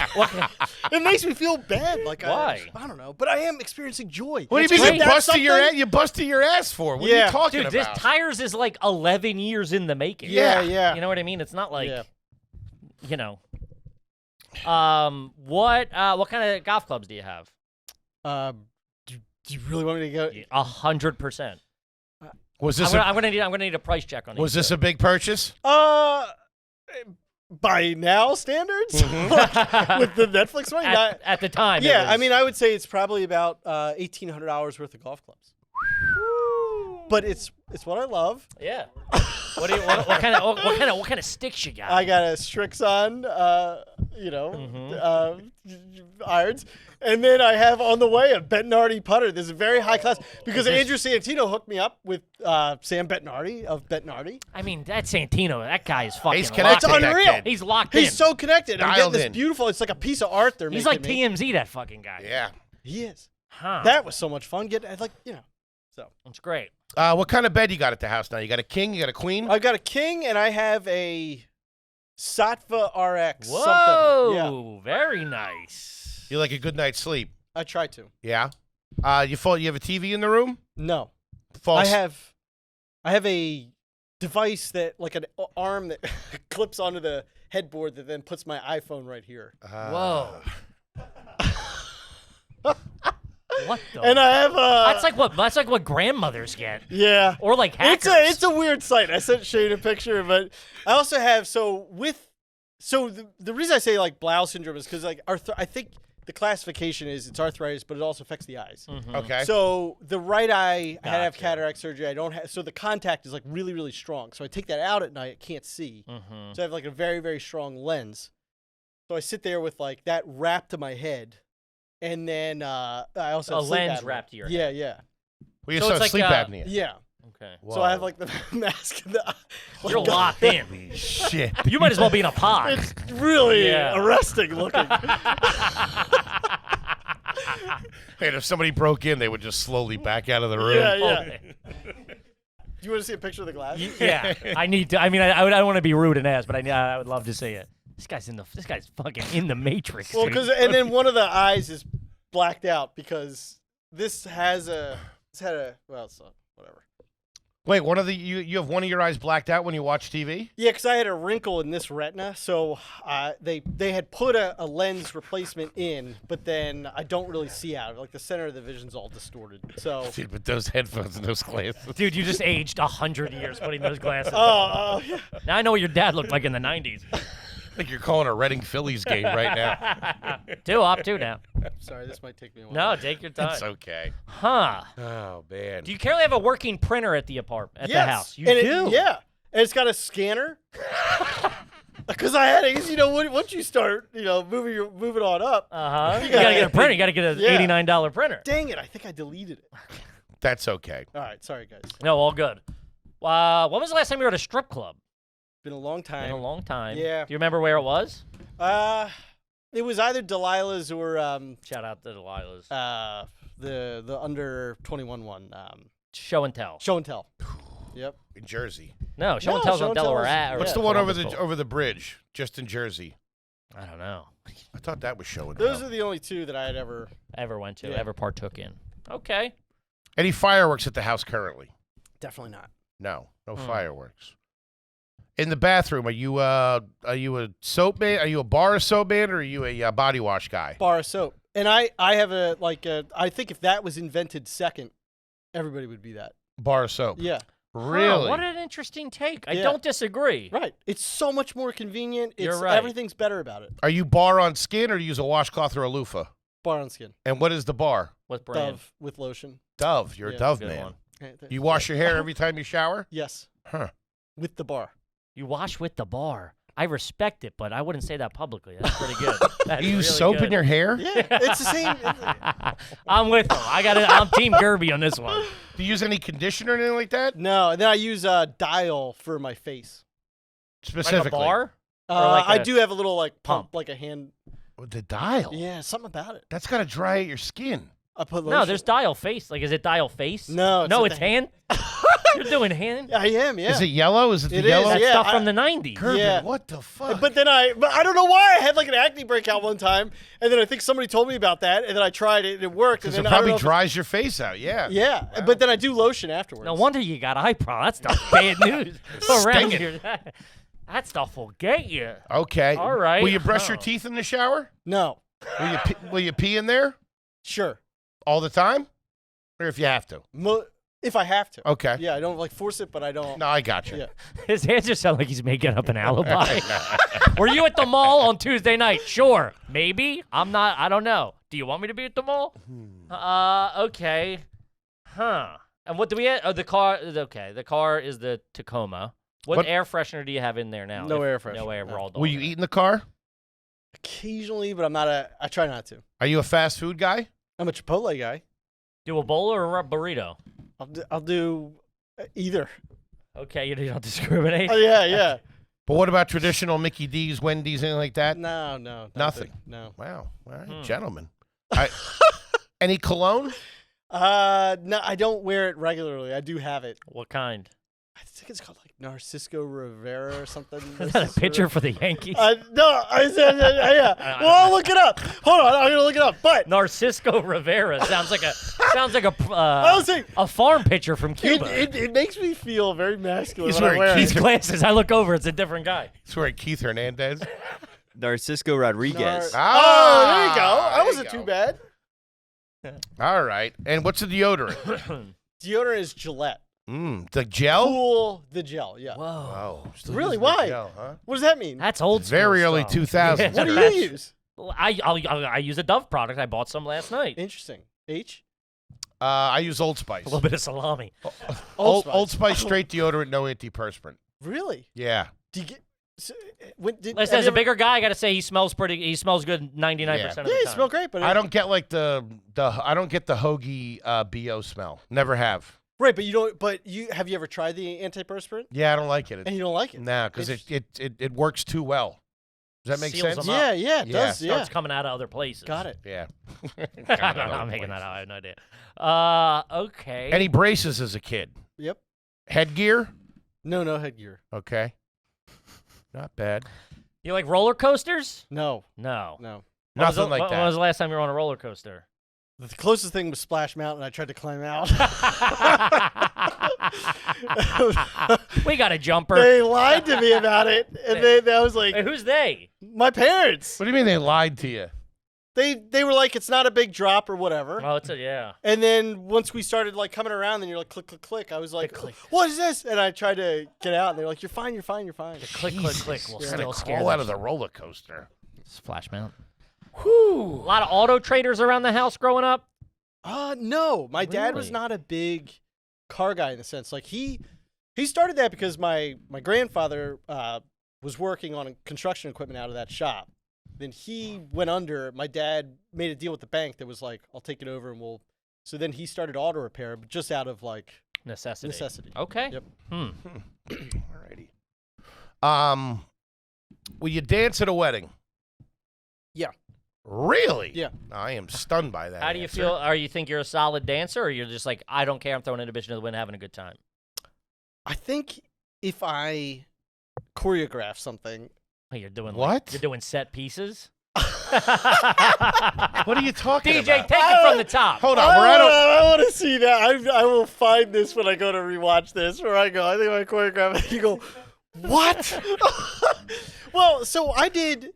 It makes me feel bad. Like Why? I don't know, but I am experiencing joy. What do you That's mean you great. busted your ass? You busted your ass for? What are Yeah. you talking Dude, about? this tires is like 11 years in the making. Yeah. You know what I mean? It's not like, Yeah. you know. What kind of golf clubs do you have? Do you really want me to go? 100%. Was this I'm gonna need a price check on these. was this a big purchase? By now standards, Like, with the Netflix money. at the time? Yeah, it was- I mean, I would say it's probably about $1,800 worth of golf clubs. But it's what I love. Yeah. What kind of sticks you got? I got a Strixon, irons, and then I have on the way a Bettinardi putter. This is very high class because Andrew Santino hooked me up with Sam Bettinardi of Bettinardi. I mean, that Santino, that guy is fucking He's locked connected. in. That unreal. kid. He's locked in. He's so connected. I'm getting Dialed this in. beautiful. It's like a piece of art. They're He's like making me. TMZ, that fucking guy. Yeah. He is. Huh. That was so much fun. So That's great. What kind of bed you got at the house now? You got a king? You got a queen? I've got a king and I have a Sattva RX. Whoa. Something. Yeah, Very nice. You like a good night's sleep? I try to. Yeah. You have a TV in the room? No, False. I have a device that like an arm that clips onto the headboard that then puts my iPhone right here. Whoa. What the? And I have That's like what grandmothers get. Yeah. Or like hackers. It's a weird sight. I sent Shane a picture, but I also have the reason I say like blouse syndrome is because like I think the classification is it's arthritis, but it also affects the eyes. Okay. So the right eye, I had to have Gotcha. cataract surgery. I don't have, so the contact is like really, really strong. So I take that out at night. I can't see. Mm-hmm. So I have like a very, very strong lens. So I sit there with like that wrapped to my head, and then I also have A sleep lens apnea. wrapped to your Yeah, yeah, Well, you So saw it's like, sleep apnea. yeah. Okay. So I have like the mask. And the, You're locked in. Holy shit. You might as well be in a pod. It's really Yeah. arresting looking. And if somebody broke in, they would just slowly back out of the room. Yeah, yeah. Do you want to see a picture of the glass? Yeah, I need to. I mean, I don't want to be rude and ask, but I would love to see it. This guy's fucking in the Matrix. Well, dude. and then one of the eyes is blacked out because it's whatever. Wait, you have one of your eyes blacked out when you watch TV? Yeah, because I had a wrinkle in this retina, so they had put a lens replacement in, but then I don't really see out of it. Like the center of the vision's all distorted. So Dude, with those headphones and those glasses. Dude, you just aged 100 years putting those glasses on. oh yeah. Now I know what your dad looked like in the 90s. I think you're calling a Reading Phillies game right now. 2 now. Sorry, this might take me a while. No, take your time. It's okay. Huh. Oh, man. Do you currently have a working printer at the apartment, at Yes. the house? You And do? yeah, and it's got a scanner. Because I had it, once you start, moving on up. Uh-huh. You gotta get a printer. You gotta get an Yeah. $89 printer. Dang it! I think I deleted it. That's okay. All right, sorry guys. No, all good. When was the last time you were at a strip club? Been a long time. Been a long time. Yeah. Do you remember where it was? It was either Delilah's or Shout out to Delilah's. the under 21 one. Show and tell. Show and tell. Yep. In Jersey. No, Show No, and tell's Show on and Tell Delaware is- Ave. What's the one over the bridge, just in Jersey? I don't know. I thought that was Show and Those Tell. are the only two that I had ever. Ever went to, Yeah. ever partook in. Okay. Any fireworks at the house currently? Definitely not. No fireworks. In the bathroom, are you a soap man? Are you a bar of soap man, or are you a body wash guy? Bar of soap. And I have I think if that was invented second, everybody would be that. Bar of soap. Yeah. Really? Huh, what an interesting take. I Yeah. don't disagree. Right. It's so much more convenient. You're right. Everything's better about it. Are you bar on skin, or do you use a washcloth or a loofah? Bar on skin. And what is the bar? What brand? Dove with lotion. Dove. You're Yeah, a Dove Good man. one. You wash your hair every time you shower? Yes. Huh. With the bar. You wash with the bar. I respect it, but I wouldn't say that publicly. That's pretty good. That's You use really soap good. in your hair? Yeah, it's the same. I'm with him. I'm Team Gerby on this one. Do you use any conditioner or anything like that? No, and then I use Dial for my face. Specifically. Like a bar? Or like I a do have a little like pump. like a hand. With the dial? Yeah, something about it. That's got to dry out your skin. I put No, lotion. there's dial face. Like, is it dial face? No, No, at it's the- hand? You're doing hand? I am. Yeah. Is it yellow? Is it the It is, yellow? That's yeah, stuff I- from the 90s. Gerben, Yeah. what the fuck? But I don't know why I had like an acne breakout one time, and then I think somebody told me about that, and then I tried it and it worked. And Because then it I don't probably know if dries your face out, yeah. yeah, but then I do lotion afterwards. No wonder you got eye problem. That stuff bad news around Stinging. here. That stuff will get you. Okay. All right. Will you brush your Oh. teeth in the shower? No. Will you pee in there Sure. all the time? Or if you have to? If I have to. Okay. Yeah, I don't like force it, but I don't. No, I got you. Yeah. His answer sound like he's making up an alibi. Were you at the mall on Tuesday night? Sure. Maybe. I'm not. I don't know. Do you want me to be at the mall? Okay. Huh. And what do we have? Oh, the car. Okay. The car is the Tacoma. What air freshener do you have in there now? No air freshener, No air. We're no. all Will you eat in the car? Occasionally, but I'm not I try not to. Are you a fast food guy? I'm a Chipotle guy. Do a bowl or a burrito? I'll do either. Okay, you don't discriminate. Oh yeah, yeah. But what about traditional Mickey D's, Wendy's, anything like that? No. Nothing. No. Wow. All right, gentlemen. Any cologne? No, I don't wear it regularly. I do have it. What kind? I think it's called like Narcisco Rivera or something. Is that a pitcher for the Yankees? No, yeah. Well, I'll look it up. Hold on, I'm gonna look it up. But Narcisco Rivera sounds like I was saying, a farm pitcher from Cuba. it makes me feel very masculine He's when I wearing wear These it. glasses, I look over, it's a different guy. It's where Keith Hernandez. Narcisco Rodriguez. Oh, there you go. That there you wasn't go. too bad. All right. And what's the deodorant? Deodorant is Gillette. The gel? Cool, the gel. Yeah. Whoa. Oh, still Really? using the Why? gel, huh? What does that mean? That's old school Very early stuff. 2000s. What do that's- you use? I use a Dove product. I bought some last night. Interesting. H. I use Old Spice. A little bit of salami. Old Spice straight deodorant, no antiperspirant. Really? Yeah. Do you get? Listen, Listen, as a bigger guy, I got to say he smells good 99% of the Yeah, time. you smell great, but I don't get like the I don't get the hoagie BO smell. Never have. right. But you don't. But have you ever tried the antiperspirant Yeah, I don't like it. and you don't like it? Nah, because it works too well. Does that make Seals sense? them up. Yeah, yeah, it Yeah. does. Yeah, Starts coming out of other places. got it. Yeah. I don't know. I'm making that out. I have no idea. Okay. Any braces as a kid? Yep. Headgear? No headgear. Okay. Not bad. You like roller coasters? No, No. no. When was Nothing the- like when that. was the last time you were on a roller coaster? The closest thing was Splash Mountain. I tried to climb out. We got a jumper. They lied to me about it, and I was like, Hey, who's they? my parents. What do you mean they lied to you? They were like, it's not a big drop or whatever. Oh, it's a yeah. And then once we started like coming around, then you're like click click click. I was like, Click, click. what is this? And I tried to get out, and they're like, you're fine, you're fine, you're fine. Click, click, click. Will Gotta still scare crawl out the of the roller coaster. Splash Mount. Whew. A lot of auto traders around the house growing up. No, my dad was Really? not a big car guy in the sense. Like he started that because my grandfather was working on construction equipment out of that shop. Then he went under. My dad made a deal with the bank that was like, I'll take it over and we'll. So then he started auto repair, but just out of like Necessity. Oh. Okay. Yep. Alrighty. Will you dance at a wedding? Yeah. Really? Yeah. I am stunned by that. How do you answer. feel? Are you think you're a solid dancer, or you're just like, I don't care, I'm throwing in a bitch into the wind, having a good time? I think if I choreograph something, Oh, you're doing What? You're doing set pieces. What are you talking DJ, about? take it from the top. Hold on. We're at a. I want to see that. I will find this when I go to rewatch this. Where I go, I think I choreograph it. You go, what? Well, so I did.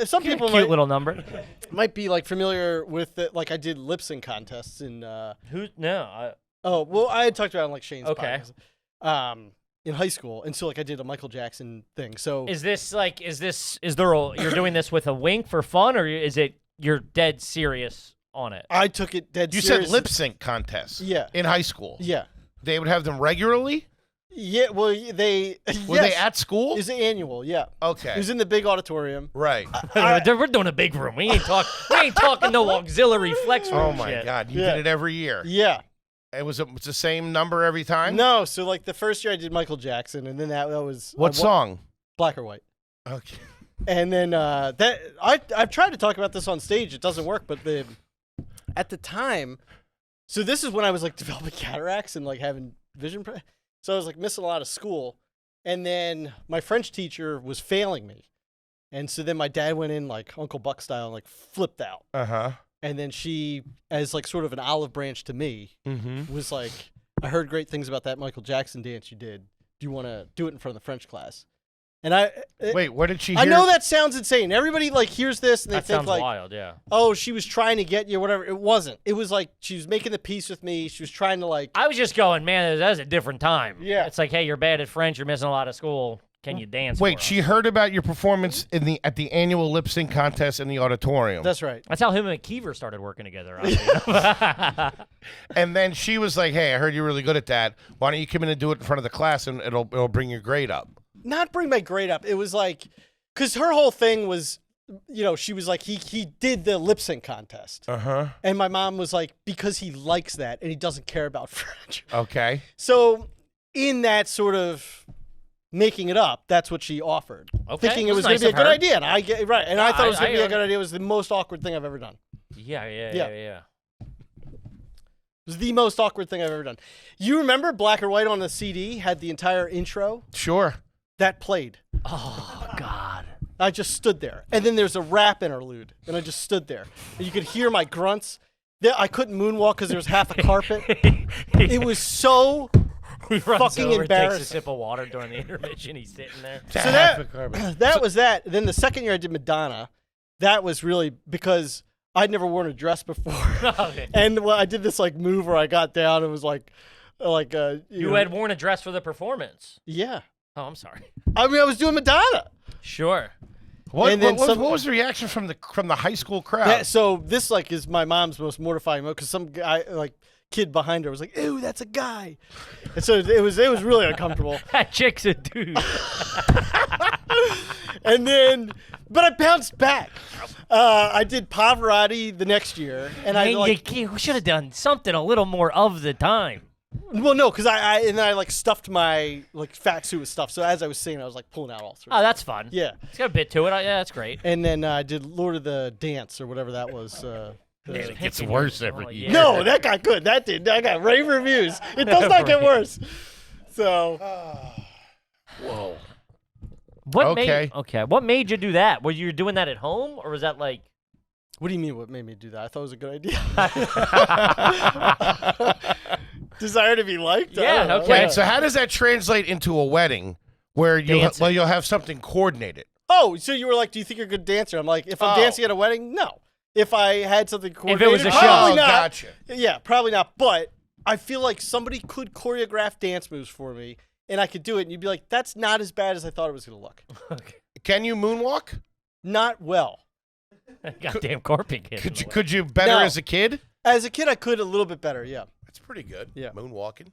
Some people Cute little number. might be like familiar with it. Like I did lip sync contests in. Who? No. Oh well, I had talked about it on like Shane's Okay. podcast. In high school, and so like I did a Michael Jackson thing. So Is there you're doing this with a wink for fun, or is it you're dead serious on it? I took it dead You serious. said lip sync contests. Yeah. In high school. Yeah. They would have them regularly. Yeah, well, they Were they at school? It was annual, yeah. Okay. It was in the big auditorium. Right. We're doing a big room. We ain't talking no auxiliary flex room. Oh my shit. God! You Yeah. did it every year. Yeah. It's the same number every time. No, so like the first year I did Michael Jackson, and then that was What song? Black or White. Okay. And then I've tried to talk about this on stage. It doesn't work, but at the time, so this is when I was like developing cataracts and like having vision. So I was like missing a lot of school, and then my French teacher was failing me, and so then my dad went in like Uncle Buck style and like flipped out. And then she, as like sort of an olive branch to me, was like, I heard great things about that Michael Jackson dance you did. Do you want to do it in front of the French class? And Wait, what did she hear? I know that sounds insane. Everybody like hears this and they That think sounds like, wild, yeah. oh, she was trying to get you, whatever. It wasn't. It was like she was making the peace with me. She was trying to like. I was just going, man, that was a different time. Yeah. It's like, hey, you're bad at French. You're missing a lot of school. Can you dance? Wait, for she us? heard about your performance at the annual lip sync contest in the auditorium. That's right. That's how him and McKeever started working together. And then she was like, "Hey, I heard you're really good at that. Why don't you come in and do it in front of the class, and it'll bring your grade up." Not bring my grade up. It was like, because her whole thing was, she was like, he did the lip sync contest. And my mom was like, because he likes that and he doesn't care about French. Okay. So in that sort of making it up, that's what she offered. Okay, Thinking it was that's going to be a nice of good her. idea. And I get right. And I thought it was going to be a I- good idea. It was the most awkward thing I've ever done. Yeah. It was the most awkward thing I've ever done. You remember Black or White on the CD had the entire intro? Sure. That played. Oh, God. I just stood there. And then there's a rap interlude, and I just stood there. And you could hear my grunts. I couldn't moonwalk because there was half a carpet. It was so He runs fucking over, takes embarrassing. a sip of water during the intermission. He's sitting there. So that was that. Then the second year I did Madonna. That was really because I'd never worn a dress before. Okay. And I did this like move where I got down and was like You had worn a dress for the performance. Yeah. Oh, I'm sorry. I mean, I was doing Madonna. Sure. What, And then what was the reaction from the high school crowd? Yeah, so this like is my mom's most mortifying moment because some guy like kid behind her was like, "Ew, that's a guy," and so it was really uncomfortable. That chick's a dude. And then, but I bounced back. I did Pavarotti the next year, and I like we should have done something a little more of the time. well, no, because I like stuffed my like fat suit with stuff. So as I was singing, I was like pulling out all sorts. Oh, that's fun. Yeah, It's got a bit to it. Yeah, that's great. and then I did Lord of the Dance or whatever that was. It gets worse every year. No, that got good. That got rave reviews. It does not get worse. So Whoa. What made you do that? Were you doing that at home, or was that like? what do you mean? What made me do that? I thought it was a good idea. Desire to be liked. I Yeah, don't know. okay. Wait, so how does that translate into a wedding where Dancing. you'll have something coordinated? Oh, so you were like, do you think you're a good dancer? I'm like, if I'm Oh. dancing at a wedding, no. If I had something If coordinated, it was a show. probably Oh, not. gotcha. Yeah, probably not. But I feel like somebody could choreograph dance moves for me, and I could do it, and you'd be like, that's not as bad as I thought it was going to look. Can you moonwalk? Not well. Goddamn carpet kid. Could you better No. as a kid? As a kid, I could a little bit better, yeah. That's pretty good. Yeah. Moonwalking.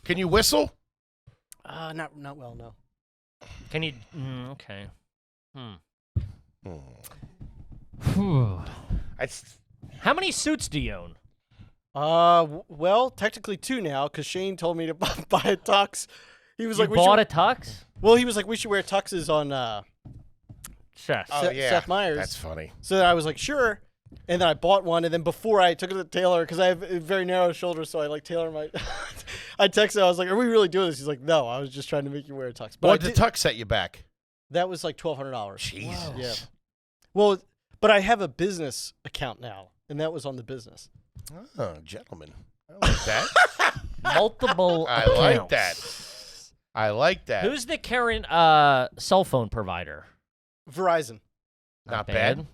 Can you whistle? Not well, no. Can you? Okay. How many suits do you own? Well, technically 2 now, because Shane told me to buy a tux. He was You like, bought a tux? Well, he was like, we should wear tuxes on Seth. Seth Meyers. That's funny. So then I was like, sure. And then I bought one. And then before I took it to the tailor, because I have very narrow shoulders, so I like tailor my. I texted. I was like, "Are we really doing this?" He's like, "No, I was just trying to make you wear a tux." But What did the tux set you back? that was like $1,200. Jesus. Yeah. Well, but I have a business account now, and that was on the business. Oh, gentlemen. I like that. Multiple I like accounts. that. I like that. Who's the current cell phone provider? Verizon, Not bad.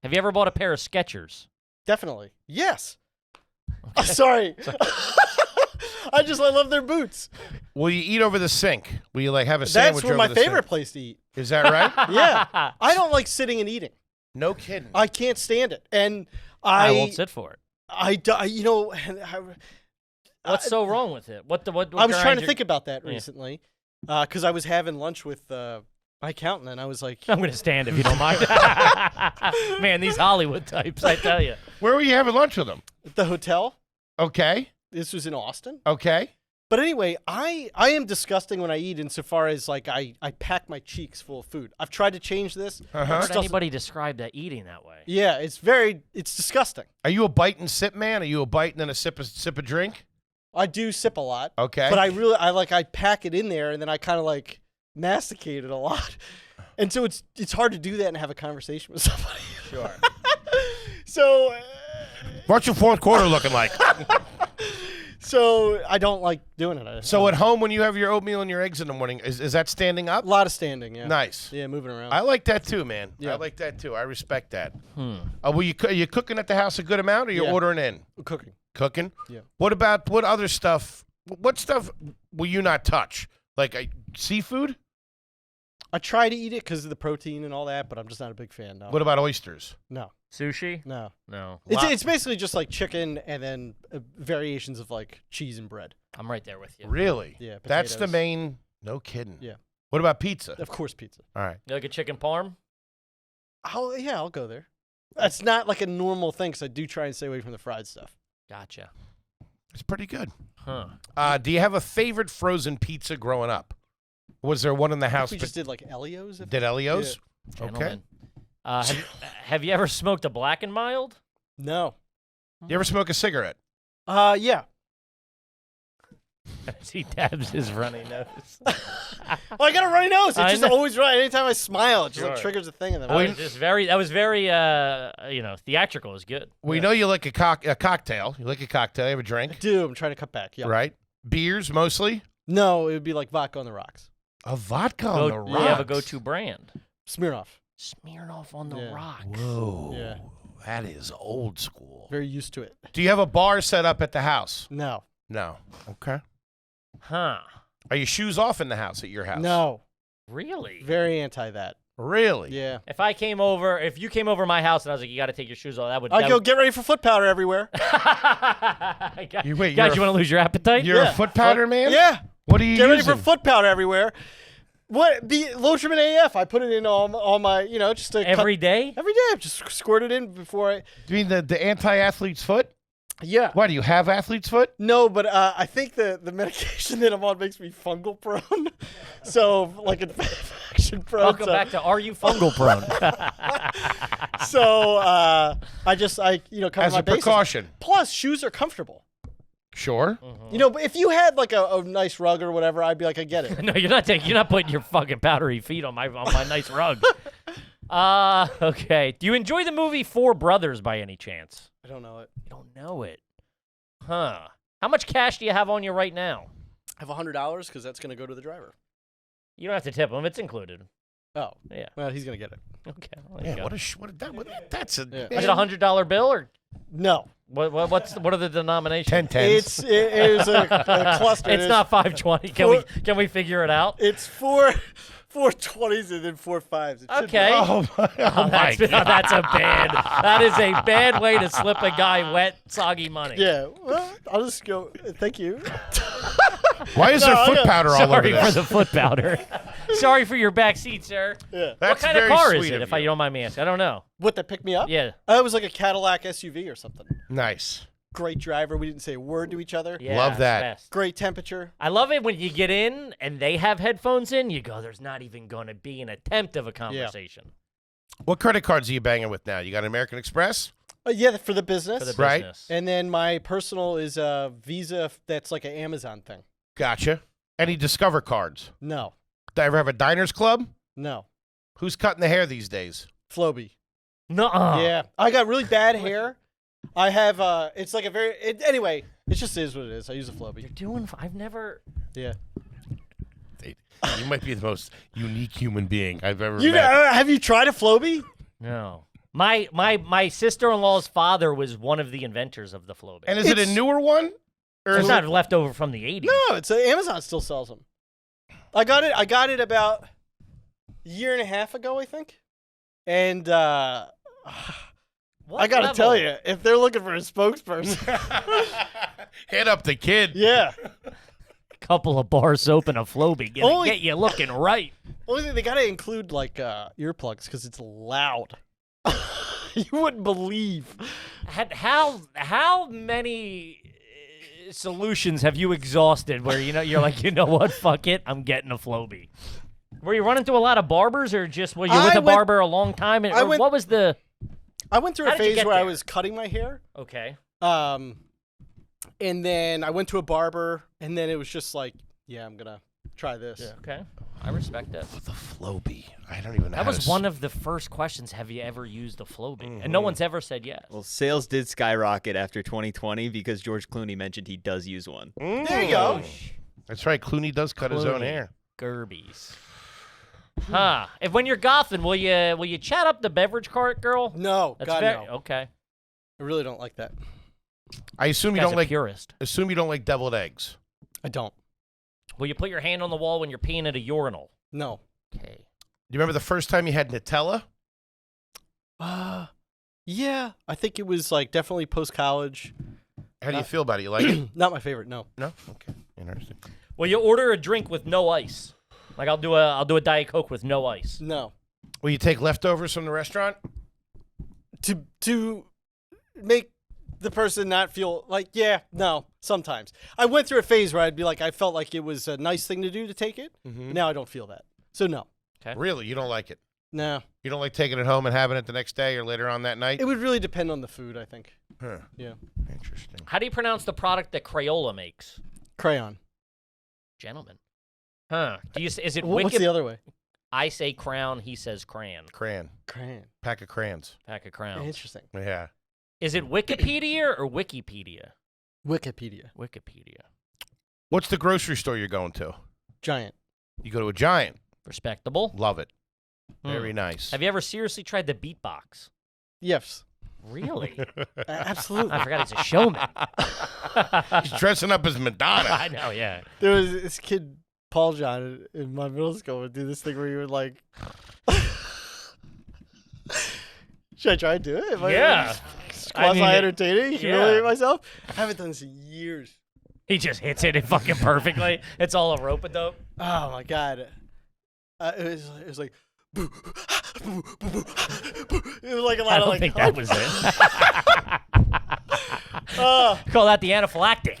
Have you ever bought a pair of Skechers? definitely. Yes. Sorry. I love their boots. Will you eat over the sink? Will you like have a That's sandwich where over my the favorite sink? place to eat. Is that right? Yeah. I don't like sitting and eating. No kidding. I can't stand it. And I won't sit for it. I What's so wrong with it? What I was trying to think about that recently because I was having lunch with my accountant, and I was like, I'm going to stand if you don't mind. Man, these Hollywood types, I tell you. Where were you having lunch with them? at the hotel. Okay. This was in Austin. Okay. But anyway, I am disgusting when I eat insofar as like I pack my cheeks full of food. I've tried to change this. I've heard anybody describe that eting that way. Yeah, it's disgusting. Are you a bite and sip man? Are you a bite and then a sip of drink? I do sip a lot. Okay. But I pack it in there and then I kind of like masticate it a lot. And so it's hard to do that and have a conversation with somebody. Sure. So What's your fourth quarter looking like? So I don't like doing it. So at home, when you have your oatmeal and your eggs in the morning, is that standing up? A lot of standing, yeah. Nice. Yeah, moving around. I like that too, man. Yeah. I like that too. I respect that. Are you cooking at the house a good amount, or you ordering in? Cooking. Cooking? Yeah. What other stuff? What stuff will you not touch? Like seafood? I try to eat it because of the protein and all that, but I'm just not a big fan. No. What about oysters? No. Sushi? No. No. It's basically just like chicken and then variations of like cheese and bread. I'm right there with you. Really? Yeah. That's the potatoes. main. No kidding. Yeah. What about pizza? Of course, pizza. All right. You like a chicken parm? I'll go there. That's not like a normal thing because I do try and stay away from the fried stuff. Gotcha. It's pretty good. Huh. Do you have a favorite frozen pizza growing up? Was there one in the house? We just did like Elio's. Did Elio's? Yeah. Okay. Gentlemen. Have you ever smoked a black and mild? No. You ever smoke a cigarette? Yeah. He dabs his runny nose. Well, I got a runny nose. It's I just know. always right. Anytime I smile, it just like Sure. triggers a thing in the That was very theatrical. It was good. We know you like a cocktail. You like a cocktail. You have a drink, Dude, I'm trying to cut back. Yeah. right? Beers mostly. No, it would be like vodka on the rocks. A vodka on the You rocks. have a go-to brand. Smirnoff. Smirnoff on the Yeah. rocks. Whoa. Yeah. That is old school. Very used to it. Do you have a bar set up at the house? No. No. Okay. Huh. Are your shoes off in the house at your house? No. Really? Very anti that. Really? Yeah. If you came over my house and I was like, you got to take your shoes off, that would. I'd go get ready for foot powder everywhere. Guys, You you want to lose your appetite? You're a foot powder man? Yeah. What are you Get ready using? for foot powder everywhere. Lotrimin AF. I put it in all my, just to Every day? Every day. I just squirt it in before I. Do you mean the anti-athlete's foot? Yeah. Why, do you have athlete's foot? No, but I think the medication that I'm on makes me fungal prone. So, like infection prone. Welcome back to Are You Fungal Prone? So, I cover As my a bases. precaution. Plus, shoes are comfortable. Sure. But if you had like a nice rug or whatever, I'd be like, I get it. No, you're not putting your fucking powdery feet on my nice rug. Okay. Do you enjoy the movie Four Brothers by any chance? I don't know it. You don't know it. Huh. How much cash do you have on you right now? I have $100 because that's going to go to the driver. You don't have to tip him. It's included. Oh. Yeah. Well, he's going to get it. Okay. Well, there you Yeah, go. that's a... Yeah. Is it a $100 bill or No. what are the denominations? 10 tens. It is a cluster. It's not 520. Can we figure it out? It's four 20s and then 4 5s. It should be- Okay. Oh, my That's that is a bad way to slip a guy wet, soggy money. Yeah. Well, I'll just go. Thank you. Why is there No, foot no. powder all over Sorry this? for the foot powder. Sorry for your back seat, sir. Yeah. That's what kind of very car is sweet it, of if you don't mind me asking? I don't know. What, that picked me up? Yeah. It was like a Cadillac SUV or something. Nice. Great driver. We didn't say a word to each other. Yeah. Love that. Best. Great temperature. I love it when you get in and they have headphones in. You go, there's not even going to be an attempt of a conversation. What credit cards are you banging with now? You got American Express? Yeah, for the business. For the Right. business. And then my personal is a Visa that's like an Amazon thing. Gotcha. Any Discover cards? No. Did I ever have a Diners Club? No. Who's cutting the hair these days? Floby. Nuh-uh. Yeah. I got really bad hair. I have, it's like a very, anyway, it just is what it is. I use a Floby. You're doing, I've never. Yeah. You might be the most unique human being I've ever met. Have you tried a Floby? No. My sister-in-law's father was one of the inventors of the Flowbee. And is it a newer one? Or It's is not it, left over from the 80s. No, it's Amazon still sells them. I got it about a year and a half ago, I think. And What I gotta level? tell you, if they're looking for a spokesperson, Hit up the kid. yeah. Couple of bar soap and a Flowbee. Only- Get you looking right. Only thing, they gotta include like earplugs because it's loud. You wouldn't believe. How many solutions have you exhausted where you're like, you know what, fuck it, I'm getting a Flowbee? Were you running through a lot of barbers, or just were you with a barber a long time? What was the? I went through How a did you phase get where I there? was cutting my hair. Okay. And then I went to a barber, and then it was just like, yeah, I'm gonna try this. Yeah. Okay. I respect that. The Flowbee. I don't even know. That how was to one of the first questions. Have you ever used a Flowbee? And no one's ever said yes. Well, sales did skyrocket after 2020 because George Clooney mentioned he does use one. There you go. That's right. Clooney does cut his own Clooney. hair. Gerbies. Huh. If when you're gothing, will you chat up the beverage cart, girl? No, That's God very, no. Okay. I really don't like that. I assume you Guy's don't a like. purist. Assume you don't like deviled eggs. I don't. Will you put your hand on the wall when you're peeing at a urinal? No. Okay. Do you remember the first time you had Nutella? Yeah. I think it was like definitely post college. How do you feel about it? You like it? Not my favorite. No. No. Okay. Interesting. Will you order a drink with no ice? Like I'll do a Diet Coke with no ice. No. Will you take leftovers from the restaurant? To make the person not feel like, yeah, no, sometimes. I went through a phase where I'd be like, I felt like it was a nice thing to do to take it. Now I don't feel that. So no. Really? You don't like it? No. You don't like taking it home and having it the next day or later on that night? It would really depend on the food, I think. Huh. Yeah. Interesting. How do you pronounce the product that Crayola makes? Crayon. Gentlemen. Huh. Is it What's Wicked? the other way? I say crown, he says crayon. Crayon. Crayon. Pack of crayons. Pack of crowns. Interesting. Yeah. Is it Wikipedia or Wikipedia? Wikipedia. Wikipedia. What's the grocery store you're going to? Giant. You go to a Giant. Respectable. Love it. Hmm. Very nice. Have you ever seriously tried the beatbox? Yes. Really? Absolutely. I forgot he's a showman. He's dressing up as Madonna. I know, yeah. There was this kid, Paul John, in my middle school would do this thing where you would like. Should I try and do it? Yeah. I mean, Quasi-entertaining, humiliate yeah. myself. I haven't done this in years. He just hits it fucking perfectly. It's all a rope-a-dope. Oh my god. It was like. It was like a lot I of don't like. think that was it. Oh. Call that the anaphylactic.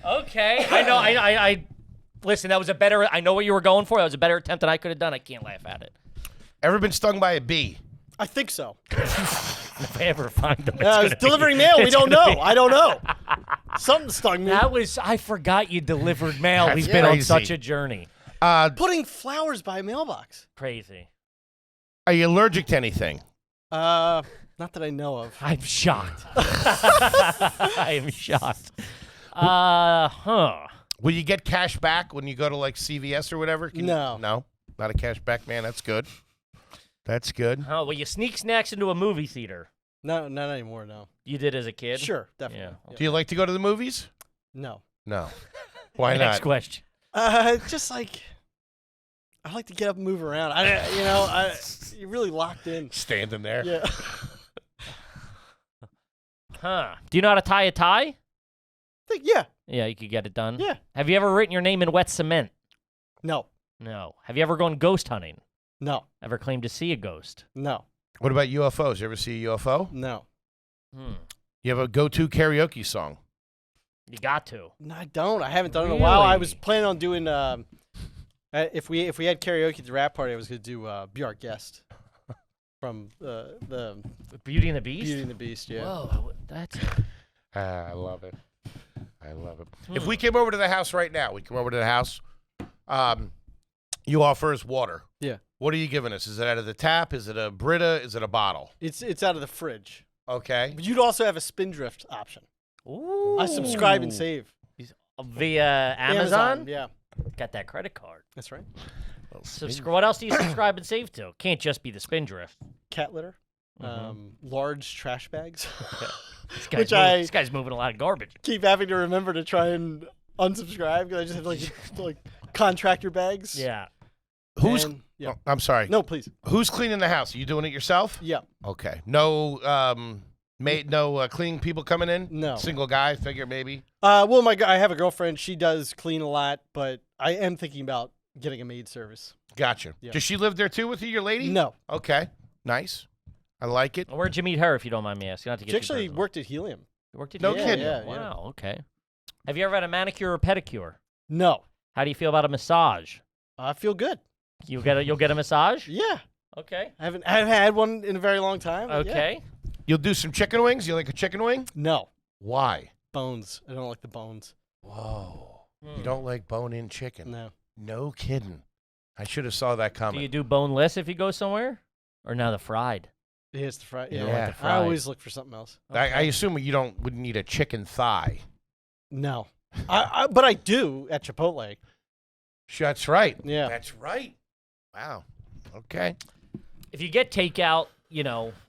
Okay. I listen, that was a better, I know what you were going for. That was a better attempt than I could have done. I can't laugh at it. Ever been stung by a bee? I think so. If I ever find them, I was delivering mail. We don't know. I don't know. Something stung me. I forgot you delivered mail. That's We've been on crazy. such a journey. Putting flowers by a mailbox. Crazy. Are you allergic to anything? Not that I know of. I'm shocked. I am shocked. Huh. Will you get cash back when you go to like CVS or whatever? No. No? Not a cash back man. That's good. That's good. Oh, well, you sneak snacks into a movie theater. No, not anymore. No. You did as a kid? Sure, definitely. Yeah. Do you like to go to the movies? No. No. Why Next not? question. Just like I like to get up and move around. You're really locked in. Standing there. Yeah. Huh. Do you know how to tie a tie? Yeah. Yeah, you could get it done. Yeah. Have you ever written your name in wet cement? No. No. Have you ever gone ghost hunting? No. Ever claimed to see a ghost? No. What about UFOs? You ever see a UFO? No. You have a go-to karaoke song? You got to. No, I don't. I haven't done it in a while. I was Really? planning on doing if we had karaoke at the rap party, I was gonna do Be Our Guest from the Beauty and the Beast? Beauty and the Beast. Yeah. Whoa, that's... I love it. I love it. If we came over to the house right now, you offer us water. Yeah. What are you giving us? Is it out of the tap? Is it a Brita? Is it a bottle? It's out of the fridge. Okay. But you'd also have a Spindrift option. Ooh. I subscribe and save. Via Amazon? Yeah. Got that credit card. That's right. What else do you subscribe and save to? Can't just be the Spindrift. Cat litter. Large trash bags. This guy's moving a lot of garbage. Keep having to remember to try and unsubscribe because I just have like contractor bags. Yeah. Who's And Yeah. Oh, I'm sorry. No, please. Who's cleaning the house? Are you doing it yourself? Yeah. Okay. No cleaning people coming in? No. Single guy, figure maybe? Well, I have a girlfriend. She does clean a lot, but I am thinking about getting a maid service. Gotcha. Yeah. Does she live there too with you, your lady? No. Okay. Nice. I like it. Where'd you meet her, if you don't mind me asking? Not to get She too actually personal. worked at Helium. You worked at No Helium? kidding. Yeah, Wow, okay. Have you ever had a manicure or pedicure? No. How do you feel about a massage? I feel good. You'll get a massage? Yeah. Okay. I haven't had one in a very long time. but yeah. Okay. You'll do some chicken wings? You like a chicken wing? No. Why? Bones. I don't like the bones. Whoa. You don't like bone-in chicken? No. No kidding. I should have saw that Do coming. you do boneless if you go somewhere? Or now the fried? Yeah, it's the fried. You Yeah. don't like the I fried. always look for something else. I assume you wouldn't eat a chicken thigh. No. But I do at Chipotle. That's right. Yeah. That's right. Wow. Okay. If you get takeout,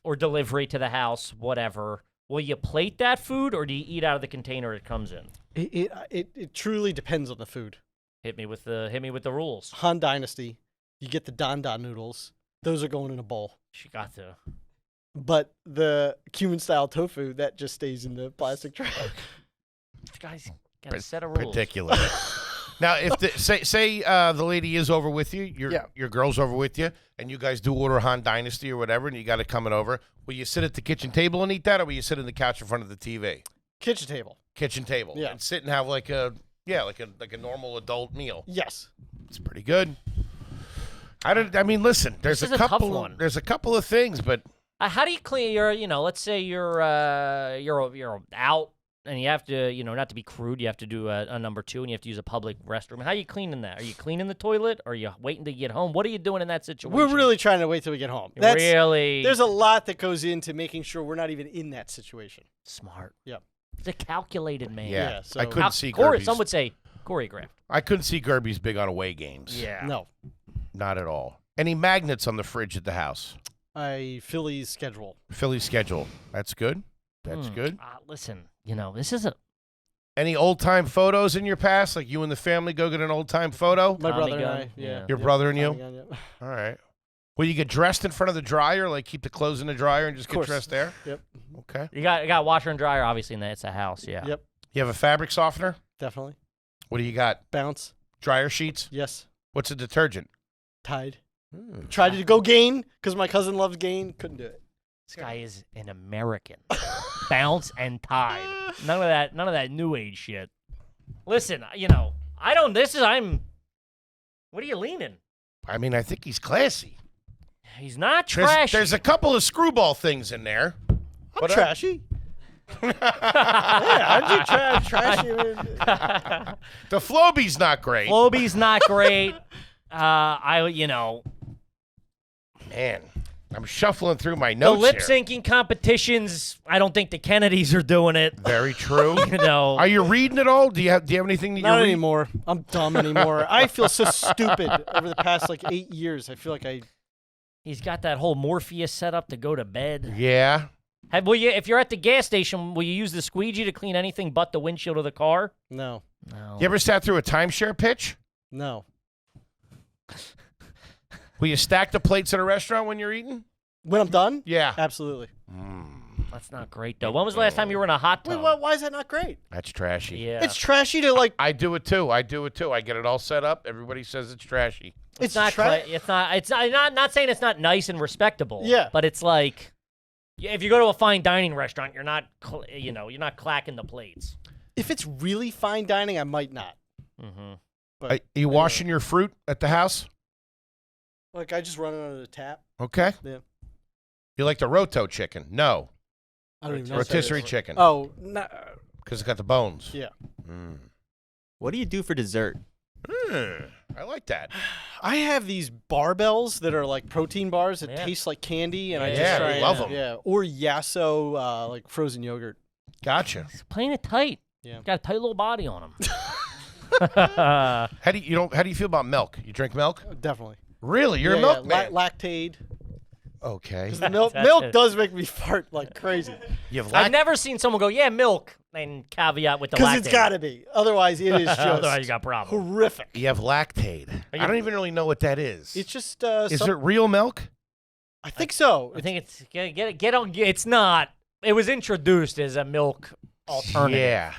or delivery to the house, whatever, will you plate that food or do you eat out of the container it comes in? It truly depends on the food. Hit me with the rules. Han Dynasty, you get the Don Don noodles. Those are going in a bowl. She got to. But the Cuban style tofu, that just stays in the plastic tray. This guy's got a set of rules. Particular. Now, if say the lady is over with you, your girl's over with you, and you guys do order Han Dynasty or whatever, and you got it coming over, will you sit at the kitchen table and eat that, or will you sit on the couch in front of the TV? Kitchen table. Kitchen table. Yeah. And sit and have like a normal adult meal. Yes. It's pretty good. Listen, there's This a is a tough couple one. there's a couple of things, but How do you clean your? Let's say you're out and you have to, not to be crude, you have to do a number 2 and you have to use a public restroom. How are you cleaning that? Are you cleaning the toilet? Or are you waiting to get home? What are you doing in that situation? We're really trying to wait till we get home. Really There's a lot that goes into making sure we're not even in that situation. smart. Yep. It's a calculated man. yeah, so- I couldn't see Some Gerby's. would say choreographed. I couldn't see Gerby's big on away games. Yeah. No. Not at all. Any magnets on the fridge at the house? Philly's schedule. Philly schedule. That's good. That's good. Listen, this is a Any old time photos in your past? Like you and the family go get an old time photo? My Tommy brother and gun, I. Yeah. Your brother and you? Tommy gun, yeah. All right. Will you get dressed in front of the dryer? Like keep the clothes in the dryer and just get course. dressed there? Yep. Okay. you got washer and dryer obviously in that it's a house. Yeah. Yep. You have a fabric softener? Definitely. What do you got? Bounce. Dryer sheets? Yes. What's a detergent? Tide. Tried to go Gain because my cousin loves Gain. Couldn't do it. This guy is an American. Bounce and Tide. None of that new age shit. Listen, what are you leaning? I think he's classy. He's not There's, trashy. there's a couple of screwball things in there. I'm But, trashy. Yeah, I do trashy. The Floby's not great. Floby's not great. Man, I'm shuffling through my The notes lip here. syncing competitions, I don't think the Kennedys are doing it. Very true. Are you reading at all? Do you have anything that Not you read? anymore. I'm dumb anymore. I feel so stupid over the past 8 years. I feel like He's got that whole Morpheus set up to go to bed. Yeah. If you're at the gas station, will you use the squeegee to clean anything but the windshield of the car? no. No. You ever sat through a timeshare pitch? No. Will you stack the plates at a restaurant when you're eating? When I'm done? Yeah. Absolutely. That's not great, though. When was the last time you were in a hot tub? Wait, why is that not great? That's trashy. Yeah. It's trashy to I do it too. I get it all set up. Everybody says it's trashy. It's not. It's not saying it's not nice and respectable. Yeah. But it's like, if you go to a fine dining restaurant, you're not clacking the plates. If it's really fine dining, I might not. Mm-hmm. But Are you washing your fruit at the house? I just run it under the tap. Okay. Yeah. You like the roto chicken? No. I don't even know. what that Rotisserie is. chicken. Oh, no. Because it's got the bones. Yeah. What do you do for dessert? I like that. I have these barbells that are like protein bars that Yeah. taste like candy, and I Yeah, just try we love and- 'em. Yeah, or Yasso frozen yogurt. Gotcha. He's playing it tight. Yeah. Got a tight little body on him. How do you feel about milk? You drink milk? Definitely. Really? You're a milk man. Lactaid. Okay. The milk That's it. does make me fart like crazy. You have I've never seen someone go, yeah, milk, and caveat with the Because lactate. it's got to be. Otherwise, it is just Otherwise, you got problems. horrific. You have lactate. I don't even really know what that is. It's just. Is it real milk? I think so. I think it's get on. It's not. It was introduced as a milk alternative. Yeah.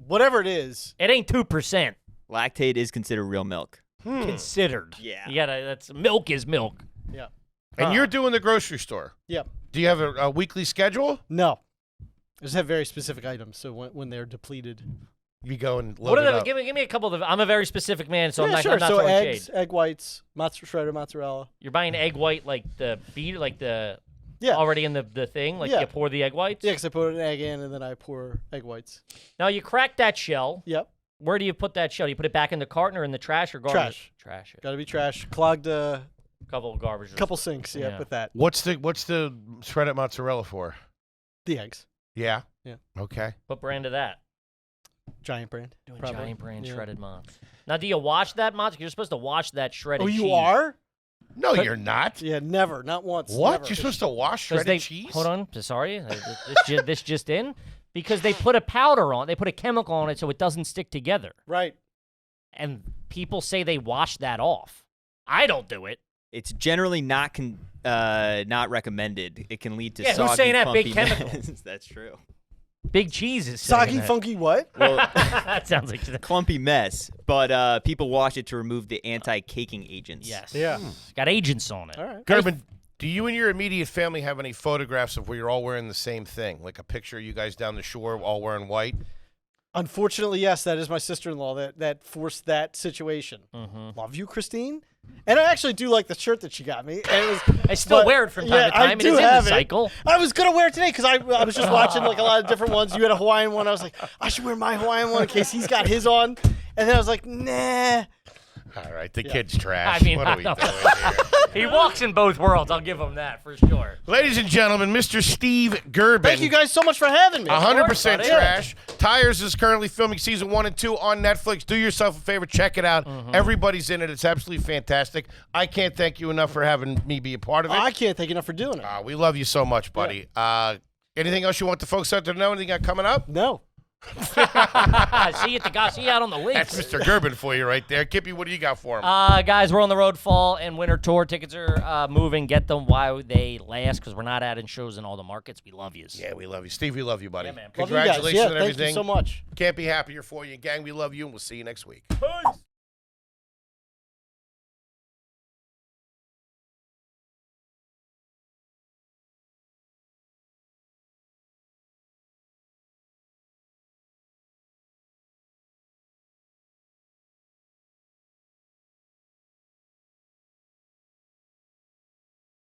Whatever it is. It ain't 2%. Lactate is considered real milk. Considered. Yeah. You gotta. That's milk is milk. Yeah. And you're doing the grocery store. Yep. Do you have a weekly schedule? No. I just have very specific items. So when they're depleted. You go and load What it are the, up. give me a couple of. I'm a very specific man, so yeah, I'm not. sure. I'm not So throwing eggs, shade. egg whites, shredded mozzarella. You're buying egg white like the beat, like the Yeah. already in the thing, like Yeah. you pour the egg whites. Yeah, because I put an egg in and then I pour egg whites. Now you crack that shell. Yep. Where do you put that shell? Do you put it back in the carton or in the trash or garbage? Trash. Got to be trash. Clogged a Couple of garbage. couple sinks. Yep, Yeah. with that. What's the shredded mozzarella for? The eggs. Yeah. Yeah. Okay. What brand of that? Giant brand. Doing probably. giant brand Yeah. shredded mozz. Now, do you wash that mozz? You're supposed to wash that shredded Oh, cheese. you are? No, you're not. Yeah, never. Not once. What? Never. You're supposed to wash 'Cause shredded they, cheese? Hold on. Sorry. This just in. Because they put a powder on. They put a chemical on it so it doesn't stick together. Right. And people say they wash that off. I don't do it. It's generally not recommended. It can lead to Yeah, who's soggy, saying that? Big funky chemical. mess. That's true. Big cheese is saying Soggy, that. funky what? Well, That sounds like clumpy mess. But people wash it to remove the anti-caking agents. yes. Yeah. Got agents on it. All right. Gerben, do you and your immediate family have any photographs of where you're all wearing the same thing? Like a picture of you guys down the shore all wearing white? Unfortunately, yes, that is my sister-in-law that forced that situation. Mm-hmm. Love you, Christine. And I actually do like the shirt that she got me. And it was, I still but- wear it from time yeah, to time. I and do it's in have the it. cycle. I was gonna wear it today because I was just watching like a lot of different ones. You had a Hawaiian one. I was like, I should wear my Hawaiian one in case he's got his on. And then I was like, nah. All right, the kid's trash. I mean, what are we I doing don't- here? He walks in both worlds. I'll give him that for sure. Ladies and gentlemen, Mr. Steve Gerben. Thank you guys so much for having me. 100% buddy. trash. Tires is currently filming season 1 and 2 on Netflix. Do yourself a favor, check it out. Everybody's in it. It's absolutely fantastic. I can't thank you enough for having me be a part of it. I can't thank you enough for doing it. We love you so much, buddy. Anything else you want the folks out there to know? Anything got coming up? No. See you at the guy. See you out on the links. That's Mr. Gerben for you right there. Kippy, what do you got for him? Guys, we're on the road fall and winter tour. Tickets are moving. Get them while they last because we're not adding shows in all the markets. We love you. Yeah, we love you. Steve, we love you, buddy. Yeah, man. Love you guys. Congratulations Yeah, on thank everything. you so much. Can't be happier for you. Gang, we love you, and we'll see you next week. Peace.